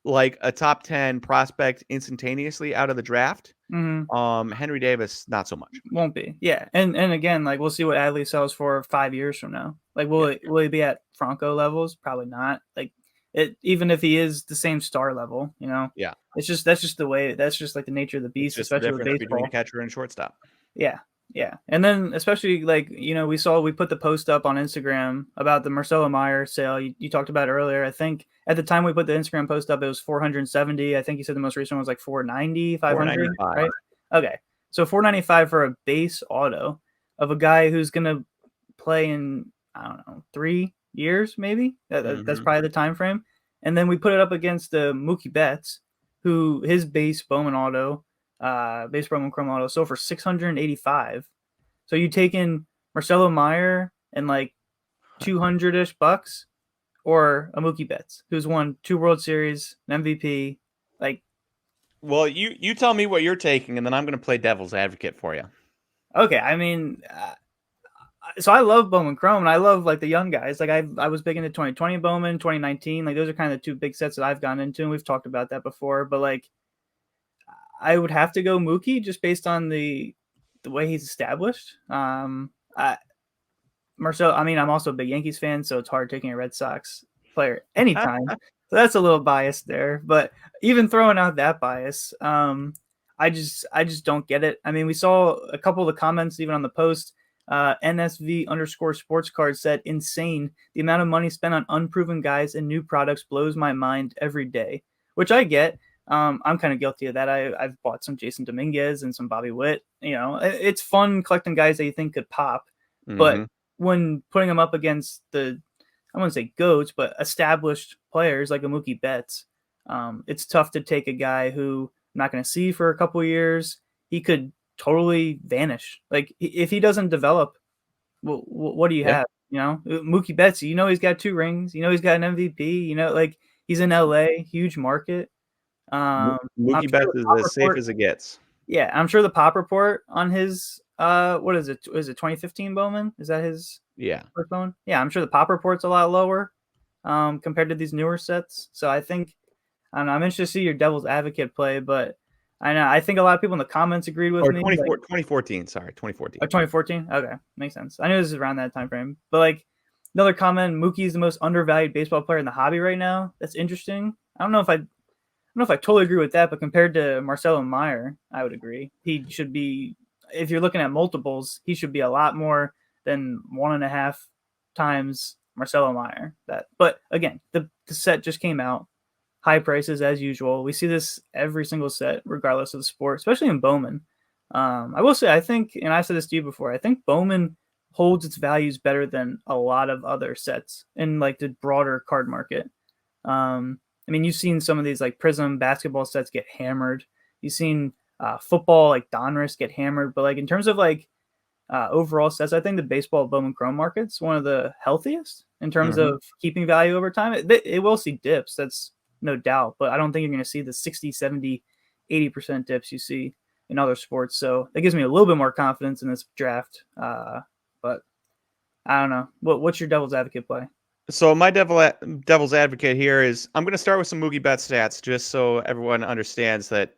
like a top 10 prospect instantaneously out of the draft. Mm-hmm. Henry Davis, not so much. Won't be. Yeah. And again, like we'll see what Adley sells for 5 years from now. Like will he be at Franco levels? Probably not. Like even if he is the same star level, Yeah. That's just the way. That's just like the nature of the beast, especially with baseball. Between catcher and shortstop. Yeah. Yeah. And then especially like, we put the post up on Instagram about the Marcelo Meyer sale. You talked about it earlier. I think at the time we put the Instagram post up, it was 470. I think you said the most recent one was like 490, 500, right? Okay. So 495 for a base auto of a guy who's going to play in, I don't know, 3 years, maybe. That's probably the time frame. And then we put it up against Mookie Betts, who his base Bowman auto, base Bowman Chrome auto sold for 685. So you take in Marcelo Meyer and like 200-ish bucks, or a Mookie Betts who's won 2 World Series, an MVP. Like, well, you tell me what you're taking, and then I'm going to play devil's advocate for you. Okay, I mean, so I love Bowman Chrome, and I love like the young guys. Like I was big into 2020 Bowman, 2019. Like those are kind of the 2 big sets that I've gotten into, and we've talked about that before. But like, I would have to go Mookie just based on the way he's established. Marcel, I mean, I'm also a big Yankees fan, so it's hard taking a Red Sox player anytime. So that's a little biased there. But even throwing out that bias, I just don't get it. I mean, we saw a couple of the comments even on the post. NSV_sports card said, insane. The amount of money spent on unproven guys and new products blows my mind every day, which I get. I'm kind of guilty of that. I've bought some Jason Dominguez and some Bobby Witt. You know, it's fun collecting guys that you think could pop, but when putting them up against the, I wouldn't say goats, but established players like a Mookie Betts, it's tough to take a guy who I'm not going to see for a couple of years. He could totally vanish. Like if he doesn't develop, what do you have? You know, Mookie Betts, you know, he's got 2 rings, you know, he's got an MVP, you know, like he's in LA, huge market. Mookie Betts is as safe as it gets. Yeah. I'm sure the pop report on his, what is it? Is it 2015 Bowman? Is that his first Bowman? Yeah. I'm sure the pop report's a lot lower, compared to these newer sets. So I think, I don't know, I'm interested to see your devil's advocate play, but I think a lot of people in the comments agreed with me. 2014, sorry, 2014. 2014? Okay, makes sense. I knew this is around that time frame. But like another comment, Mookie is the most undervalued baseball player in the hobby right now. That's interesting. I don't know if I totally agree with that, but compared to Marcelo Meyer, I would agree. He should be, if you're looking at multiples, he should be a lot more than 1.5 times Marcelo Meyer. But again, the set just came out. High prices as usual. We see this every single set, regardless of the sport, especially in Bowman. I will say, I think, and I've said this to you before, I think Bowman holds its values better than a lot of other sets in like the broader card market. I mean, you've seen some of these like Prism basketball sets get hammered. You've seen football like Donruss get hammered, but like in terms of like overall sets, I think the baseball Bowman Chrome market's one of the healthiest in terms of keeping value over time. It will see dips. That's no doubt, but I don't think you're going to see the 60, 70, 80% dips you see in other sports. So that gives me a little bit more confidence in this draft. But I don't know. What's your devil's advocate play? So my devil's advocate here is I'm going to start with some Mookie Betts stats just so everyone understands that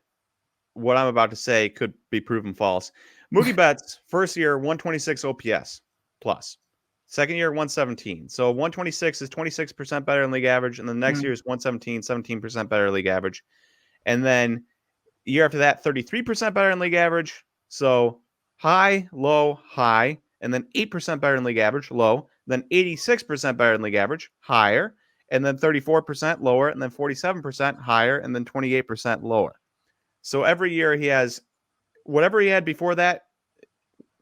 what I'm about to say could be proven false. Mookie Betts, first year, 126 OPS plus. Second year, 117. So 126 is 26% better than league average. And the next year is 117, 17% better than league average. And then year after that, 33% better than league average. So high, low, high. And then 8% better than league average, low. Then 86% better than league average, higher. And then 34% lower. And then 47% higher. And then 28% lower. So every year he has whatever he had before that.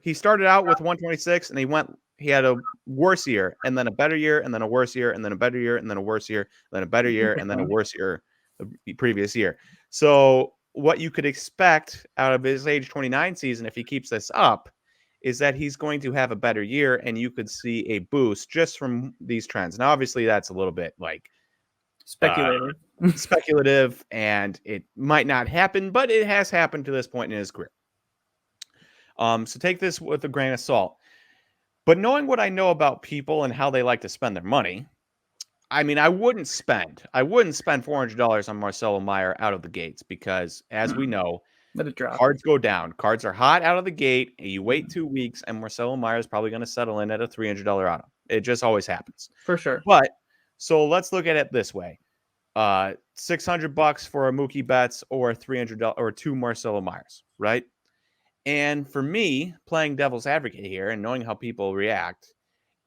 He started out with 126 and he had a worse year, and then a better year, and then a worse year, and then a better year, and then a worse year, then a better year, and then a worse year the previous year. So what you could expect out of his age 29 season, if he keeps this up, is that he's going to have a better year, and you could see a boost just from these trends. Now, obviously, that's a little bit like speculative, and it might not happen, but it has happened to this point in his career. So take this with a grain of salt. But knowing what I know about people and how they like to spend their money, I mean, I wouldn't spend $400 on Marcelo Meyer out of the gates because, as we know, cards go down. Cards are hot out of the gate. And you wait 2 weeks, and Marcelo Meyer is probably going to settle in at a $300 auto. It just always happens. For sure. But so let's look at it this way: $600 for a Mookie Betts or $300 or 2 Marcelo Meyers, right? And for me, playing devil's advocate here and knowing how people react,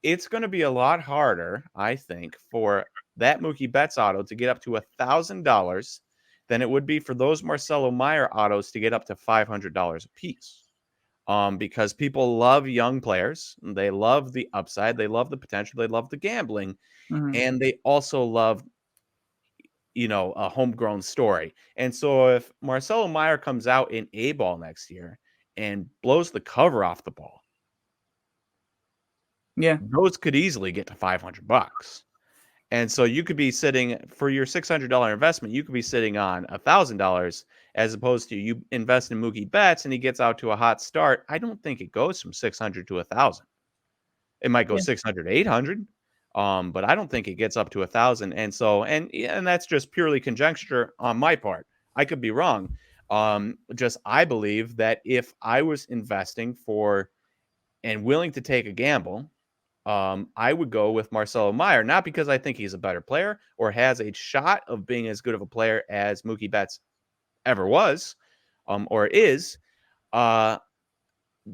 it's going to be a lot harder, I think, for that Mookie Betts auto to get up to $1,000 than it would be for those Marcelo Meyer autos to get up to $500 a piece. Because people love young players. They love the upside. They love the potential. They love the gambling. And they also love, a homegrown story. And so if Marcelo Meyer comes out in A-ball next year and blows the cover off the ball, those could easily get to $500. And so you could be sitting for your $600 investment, you could be sitting on $1,000 as opposed to you invest in Mookie Betts and he gets out to a hot start. I don't think it goes from 600 to 1,000. It might go 600 to 800. But I don't think it gets up to 1,000. And so, and that's just purely conjecture on my part. I could be wrong. Just I believe that if I was investing for and willing to take a gamble, I would go with Marcelo Meyer, not because I think he's a better player or has a shot of being as good of a player as Mookie Betts ever was, or is.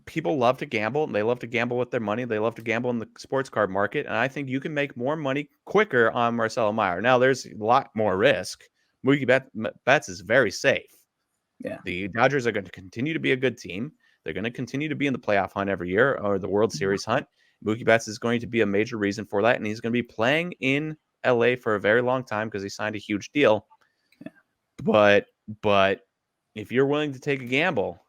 People love to gamble, and they love to gamble with their money. They love to gamble in the sports card market, and I think you can make more money quicker on Marcelo Meyer. Now, there's a lot more risk. Mookie Betts is very safe. Yeah. The Dodgers are going to continue to be a good team. They're going to continue to be in the playoff hunt every year, or the World Series hunt. Mookie Betts is going to be a major reason for that, and he's going to be playing in LA for a very long time because he signed a huge deal. Yeah. But if you're willing to take a gamble,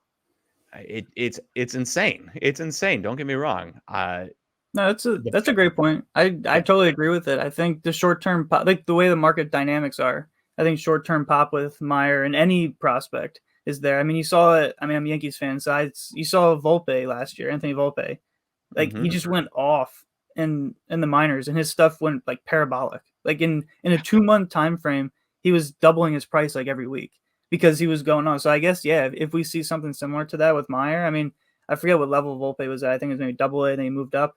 it's insane. It's insane. Don't get me wrong. No, that's a great point. I totally agree with it. I think the short term pop, like the way the market dynamics are, I think short term pop with Meyer and any prospect is there. I mean, you saw it. I mean, I'm a Yankees fan, so you saw Volpe last year, Anthony Volpe. Like he just went off in the minors, and his stuff went like parabolic. Like in a 2-month time frame, he was doubling his price like every week because he was going on. So I guess if we see something similar to that with Meyer, I mean, I forget what level Volpe was at. I think it was maybe AA, then he moved up.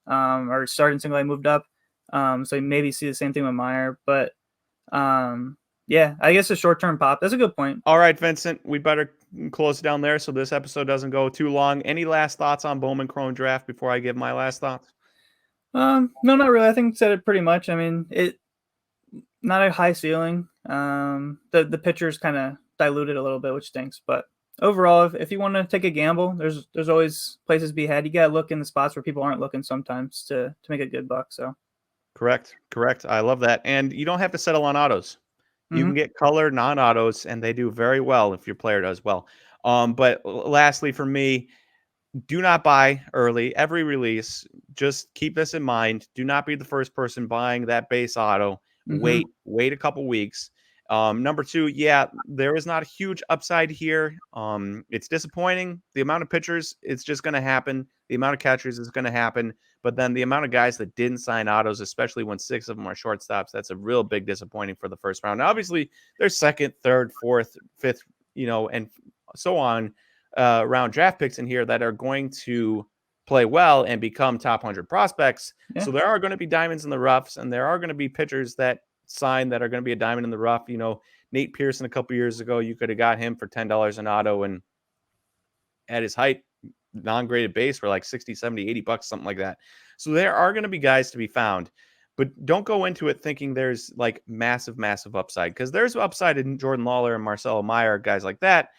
Or starting single A moved up. So you maybe see the same thing with Meyer. But yeah, I guess a short-term pop. That's a good point. All right, Vincent, we better close down there so this episode doesn't go too long. Any last thoughts on Bowman Chrome Draft before I give my last thoughts? No, not really. I think said it pretty much. I mean, it not a high ceiling. The pitcher's kind of diluted a little bit, which stinks. But overall, if you want to take a gamble, there's always places to be had. You gotta look in the spots where people aren't looking sometimes to make a good buck. So correct. I love that. And you don't have to settle on autos. You can get color non-autos, and they do very well if your player does well. But lastly, for me, do not buy early. Every release, just keep this in mind. Do not be the first person buying that base auto. Wait a couple weeks. Number two, there is not a huge upside here. It's disappointing. The amount of pitchers, it's just going to happen. The amount of catchers is going to happen. But then the amount of guys that didn't sign autos, especially when 6 of them are shortstops, that's a real big disappointing for the first round. Now, obviously, there's second, third, fourth, fifth, and so on round draft picks in here that are going to play well and become top 100 prospects. Yeah. So there are going to be diamonds in the roughs, and there are going to be pitchers that sign that are going to be a diamond in the rough. Nate Pearson a couple years ago, you could have got him for $10 an auto, and at his height, non-graded base for like 60, 70, $80, something like that. So there are going to be guys to be found, but don't go into it thinking there's like massive upside, because there's upside in Jordan Lawler and Marcelo Meyer, guys like that.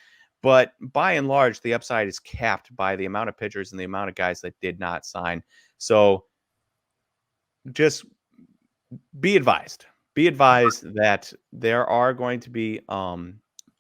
But by and large, the upside is capped by the amount of pitchers and the amount of guys that did not sign. So just be advised. Be advised that there are going to be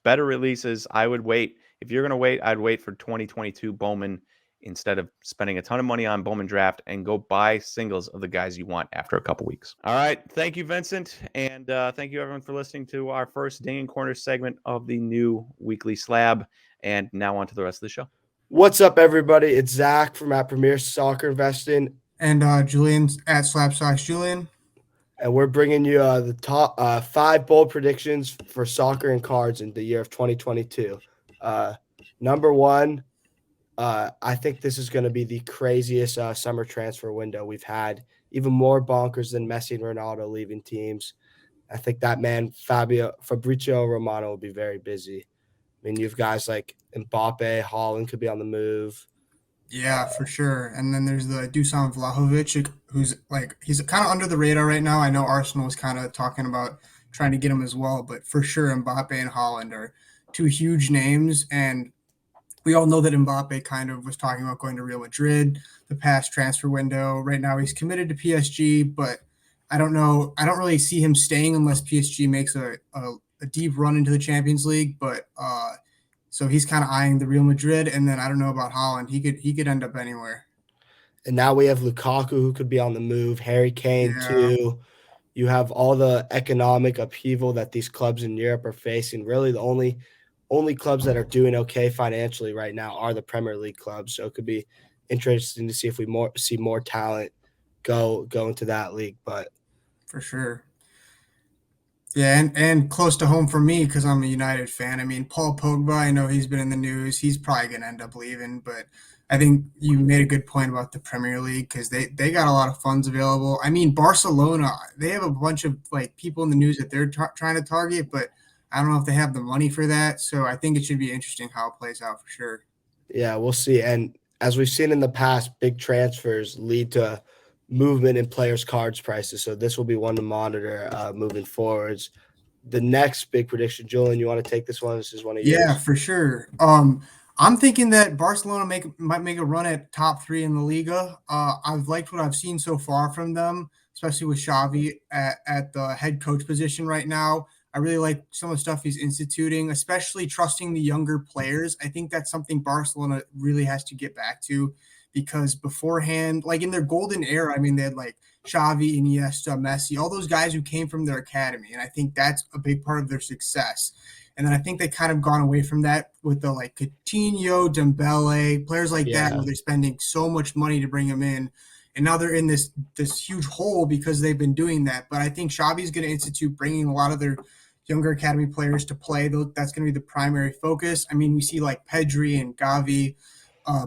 better releases. I would wait. If you're going to wait, I'd wait for 2022 Bowman instead of spending a ton of money on Bowman Draft, and go buy singles of the guys you want after a couple weeks. All right. Thank you, Vincent. And thank you, everyone, for listening to our first Ding and Corner segment of the new weekly Slab. And now on to the rest of the show. What's up, everybody? It's Zach from at Premier Soccer Investing. And Julian's at SlabStox Julian. And we're bringing you the top 5 bold predictions for soccer and cards in the year of 2022. Number 1, I think this is going to be the craziest summer transfer window we've had. Even more bonkers than Messi and Ronaldo leaving teams. I think that man, Fabrizio Romano, will be very busy. I mean, you have guys like Mbappe, Haaland could be on the move. Yeah, for sure. And then there's the Dusan Vlahovic, who's he's kind of under the radar right now. I know Arsenal is kind of talking about trying to get him as well, but for sure Mbappe and Haaland are 2 huge names. And we all know that Mbappe kind of was talking about going to Real Madrid the past transfer window. Right now he's committed to PSG, but I don't know. I don't really see him staying unless PSG makes a deep run into the Champions League. But so he's kind of eyeing the Real Madrid, and then I don't know about Haaland. He could end up anywhere. And now we have Lukaku, who could be on the move. Harry Kane too. You have all the economic upheaval that these clubs in Europe are facing. Really, the only clubs that are doing okay financially right now are the Premier League clubs. So it could be interesting to see if we see more talent go into that league. But for sure. Yeah, and close to home for me because I'm a United fan. I mean, Paul Pogba, I know he's been in the news. He's probably going to end up leaving, but I think you made a good point about the Premier League because they got a lot of funds available. I mean, Barcelona, they have a bunch of like people in the news that they're trying to target, but I don't know if they have the money for that. So I think it should be interesting how it plays out for sure. Yeah, we'll see. And as we've seen in the past, big transfers lead to movement in players' cards prices. So this will be one to monitor moving forwards. The next big prediction, Julian, you want to take this one? This is one of Yeah, yours. for sure. I'm thinking that Barcelona might make a run at top three in the Liga. I've liked what I've seen so far from them, especially with Xavi at the head coach position right now. I really like some of the stuff he's instituting, especially trusting the younger players. I think that's something Barcelona really has to get back to because beforehand, like in their golden era, I mean, they had like Xavi, Iniesta, Messi, all those guys who came from their academy. And I think that's a big part of their success. And then I think they kind of gone away from that with the like Coutinho, Dembele, players like that, Yeah. where they're spending so much money to bring them in. And now they're in this huge hole because they've been doing that. But I think Xavi's going to institute bringing a lot of their younger academy players to play. That's going to be the primary focus. I mean, we see like Pedri and Gavi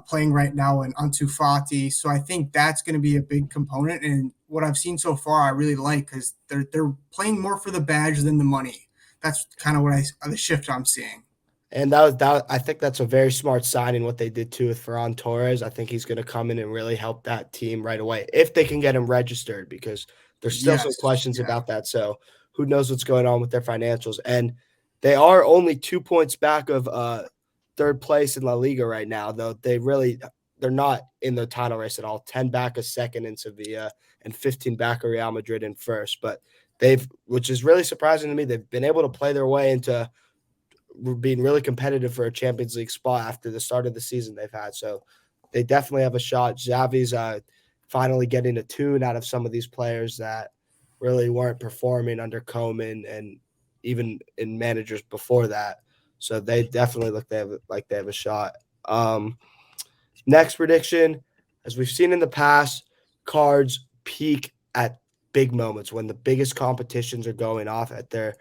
playing right now and Ansu Fati. So I think that's going to be a big component. And what I've seen so far, I really like because they're playing more for the badge than the money. That's kind of the shift I'm seeing. And that. I think that's a very smart signing what they did too with Ferran Torres. I think he's going to come in and really help that team right away if they can get him registered because there's still some Yes, questions yeah, about that. So who knows what's going on with their financials? And they are only 2 points back of third place in La Liga right now, though they're not in the title race at all. 10 back of second in Sevilla and 15 back of Real Madrid in first. But which is really surprising to me, they've been able to play their way into being really competitive for a Champions League spot after the start of the season they've had. So they definitely have a shot. Xavi's finally getting a tune out of some of these players that really weren't performing under Koeman and even in managers before that. So they definitely look like they have a shot. Next prediction, as we've seen in the past, cards peak at big moments when the biggest competitions are going off at their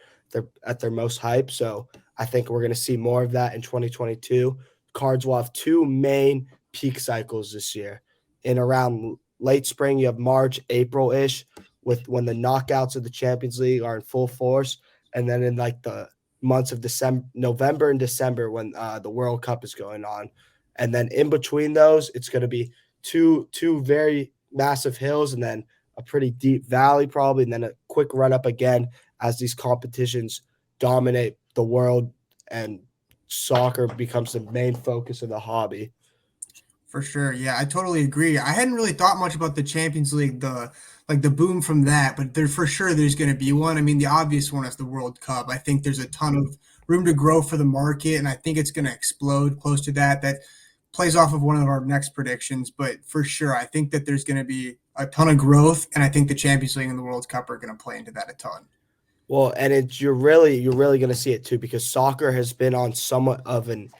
most hype. So I think we're going to see more of that in 2022. Cards will have two main peak cycles this year. In around late spring, you have March, April-ish, with when the knockouts of the Champions League are in full force, and then in like the months of November and December when the World Cup is going on. And then in between those, it's going to be two very massive hills and then a pretty deep valley probably, and then a quick run up again as these competitions dominate the world and soccer becomes the main focus of the hobby. for sure. Yeah, I totally agree. I hadn't really thought much about the Champions League, the boom from that, but for sure there's going to be one. I mean, the obvious one is the World Cup. I think there's a ton of room to grow for the market, and I think it's going to explode close to that. That plays off of one of our next predictions, but for sure, I think that there's going to be a ton of growth, and I think the Champions League and the World Cup are going to play into that a ton. Well, and you're really going to see it too because soccer has been on somewhat of an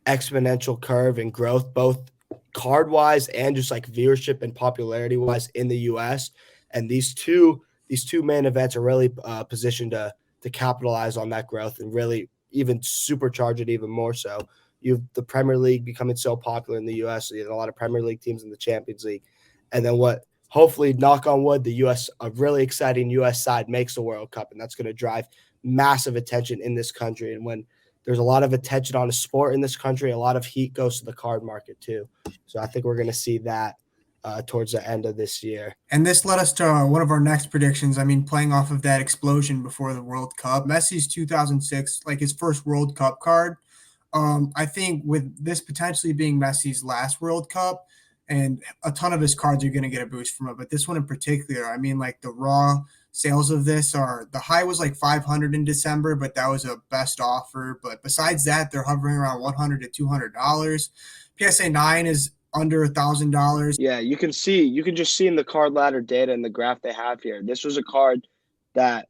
exponential curve in growth, both card wise and just like viewership and popularity wise in the U.S. And these two main events are really positioned to capitalize on that growth and really even supercharge it even more so. You have the Premier League becoming so popular in the U.S. So you have a lot of Premier League teams in the Champions League, and then what? Hopefully, knock on wood, a really exciting U.S. side makes the World Cup, and that's going to drive massive attention in this country. And when there's a lot of attention on a sport in this country, a lot of heat goes to the card market too. So I think we're going to see that towards the end of this year. And this led us to one of our next predictions. I mean, playing off of that explosion before the World Cup, Messi's 2006, like his first World Cup card. I think with this potentially being Messi's last World Cup, and a ton of his cards are going to get a boost from it. But this one in particular, I mean, like the raw sales of this are the high was like 500 in December, but that was a best offer. But besides that, they're hovering around $100 to $200. PSA 9 is under $1,000. Yeah, you can just see in the card ladder data and the graph they have here. This was a card that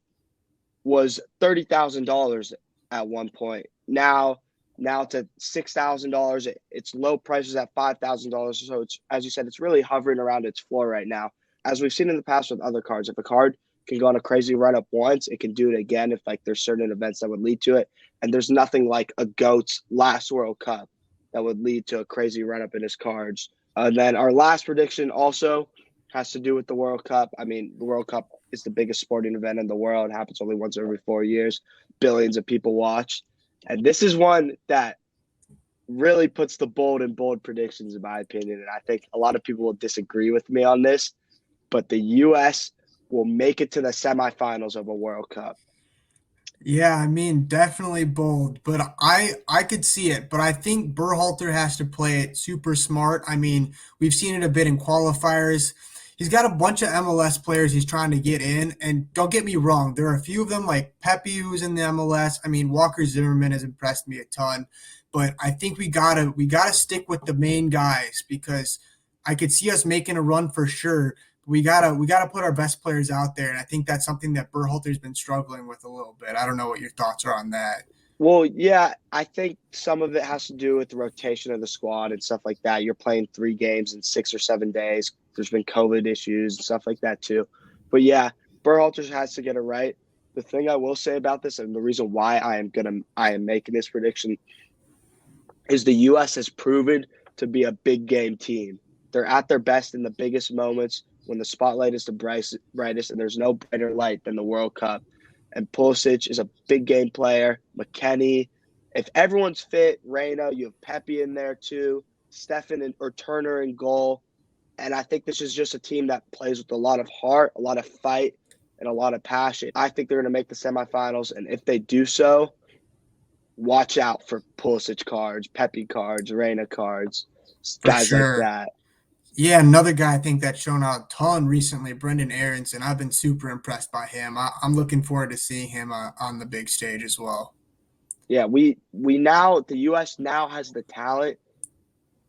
was $30,000 at one point. Now to $6,000. Its low prices at $5,000. So it's, as you said, it's really hovering around its floor right now. As we've seen in the past with other cards, if a card can go on a crazy run up once. It can do it again if like there's certain events that would lead to it. And there's nothing like a GOAT's last World Cup that would lead to a crazy run up in his cards. And then our last prediction also has to do with the World Cup. I mean, the World Cup is the biggest sporting event in the world. It happens only once every 4 years. Billions of people watch. And this is one that really puts the bold predictions, in my opinion. And I think a lot of people will disagree with me on this, but the U.S. will make it to the semifinals of a World Cup. Yeah, I mean, definitely bold, but I could see it. But I think Berhalter has to play it super smart. I mean, we've seen it a bit in qualifiers. He's got a bunch of MLS players he's trying to get in, and don't get me wrong, there are a few of them like Pepe, who's in the MLS. I mean, Walker Zimmerman has impressed me a ton, but I think we gotta stick with the main guys, because I could see us making a run for sure. We gotta put our best players out there, and I think that's something that Berhalter's been struggling with a little bit. I don't know what your thoughts are on that. Well, yeah, I think some of it has to do with the rotation of the squad and stuff like that. You're playing 3 games in 6 or 7 days. There's been COVID issues and stuff like that too. But yeah, Berhalter has to get it right. The thing I will say about this, and the reason why I am making this prediction, is the U.S. has proven to be a big game team. They're at their best in the biggest moments when the spotlight is the brightest, and there's no brighter light than the World Cup. And Pulisic is a big game player. McKennie. If everyone's fit, Reyna, you have Pepe in there too. Stefan or Turner in goal. And I think this is just a team that plays with a lot of heart, a lot of fight, and a lot of passion. I think they're going to make the semifinals. And if they do so, watch out for Pulisic cards, Pepe cards, Reyna cards, guys like that. Yeah, another guy I think that's shown out a ton recently, Brendan Aronson. I've been super impressed by him. I'm looking forward to seeing him on the big stage as well. Yeah, we now, the U.S. now has the talent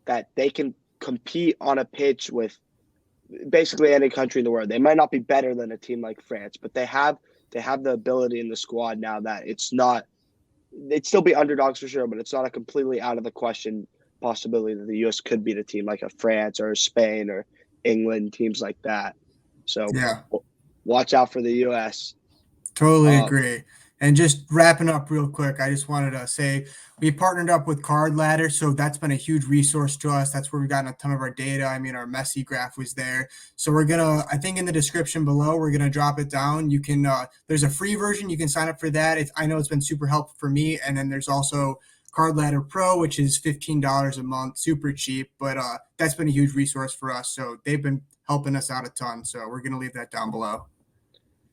that they can compete on a pitch with basically any country in the world. They might not be better than a team like France, but they have the ability in the squad now that they'd still be underdogs for sure, but it's not a completely out of the question possibility that the U.S. could beat a team like a France or a Spain or England, teams like that. So yeah, watch out for the U.S. Totally agree. And just wrapping up real quick, I just wanted to say we partnered up with Card Ladder, so that's been a huge resource to us. That's where we've gotten a ton of our data. I mean, our Messi graph was there. So we're gonna, I think in the description below, we're gonna drop it down. You can, there's a free version. You can sign up for that. I know it's been super helpful for me. And then there's also Card Ladder Pro, which is $15 a month, super cheap, but that's been a huge resource for us. So they've been helping us out a ton. So we're gonna leave that down below.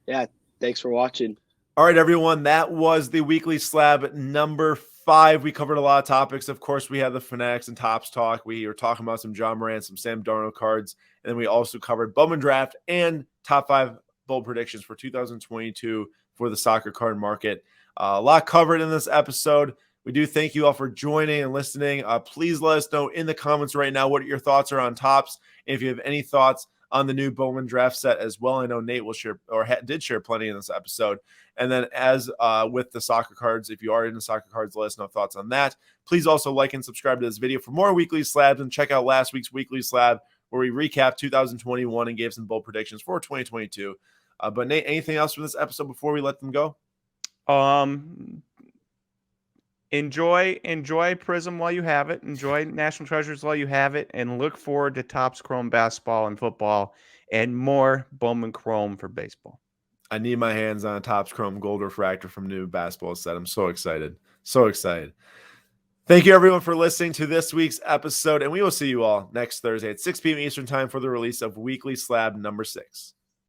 Yeah, thanks for watching. All right, everyone, that was the weekly slab number 5. We covered a lot of topics. Of course, we had the Fanatics and TOPPS talk. We were talking about some John Moran, some Sam Darnold cards, and then we also covered Bowman draft and top 5 bold predictions for 2022 for the soccer card market. A lot covered in this episode. We do thank you all for joining and listening. Please let us know in the comments right now what your thoughts are on TOPPS. And if you have any thoughts on the new Bowman draft set as well, I know Nate will share or did share plenty in this episode. And then as with the soccer cards, if you are into soccer cards, let us know thoughts on that. Please also like and subscribe to this video for more weekly slabs, and check out last week's weekly slab where we recapped 2021 and gave some bold predictions for 2022. But Nate, anything else from this episode before we let them go? Enjoy Prism while you have it. Enjoy National Treasures while you have it, and look forward to TOPPS Chrome basketball and football, and more Bowman Chrome for baseball. I need my hands on a TOPPS Chrome Gold Refractor from new basketball set. I'm so excited. So excited. Thank you, everyone, for listening to this week's episode, and we will see you all next Thursday at 6 p.m. Eastern Time for the release of Weekly Slab number 6.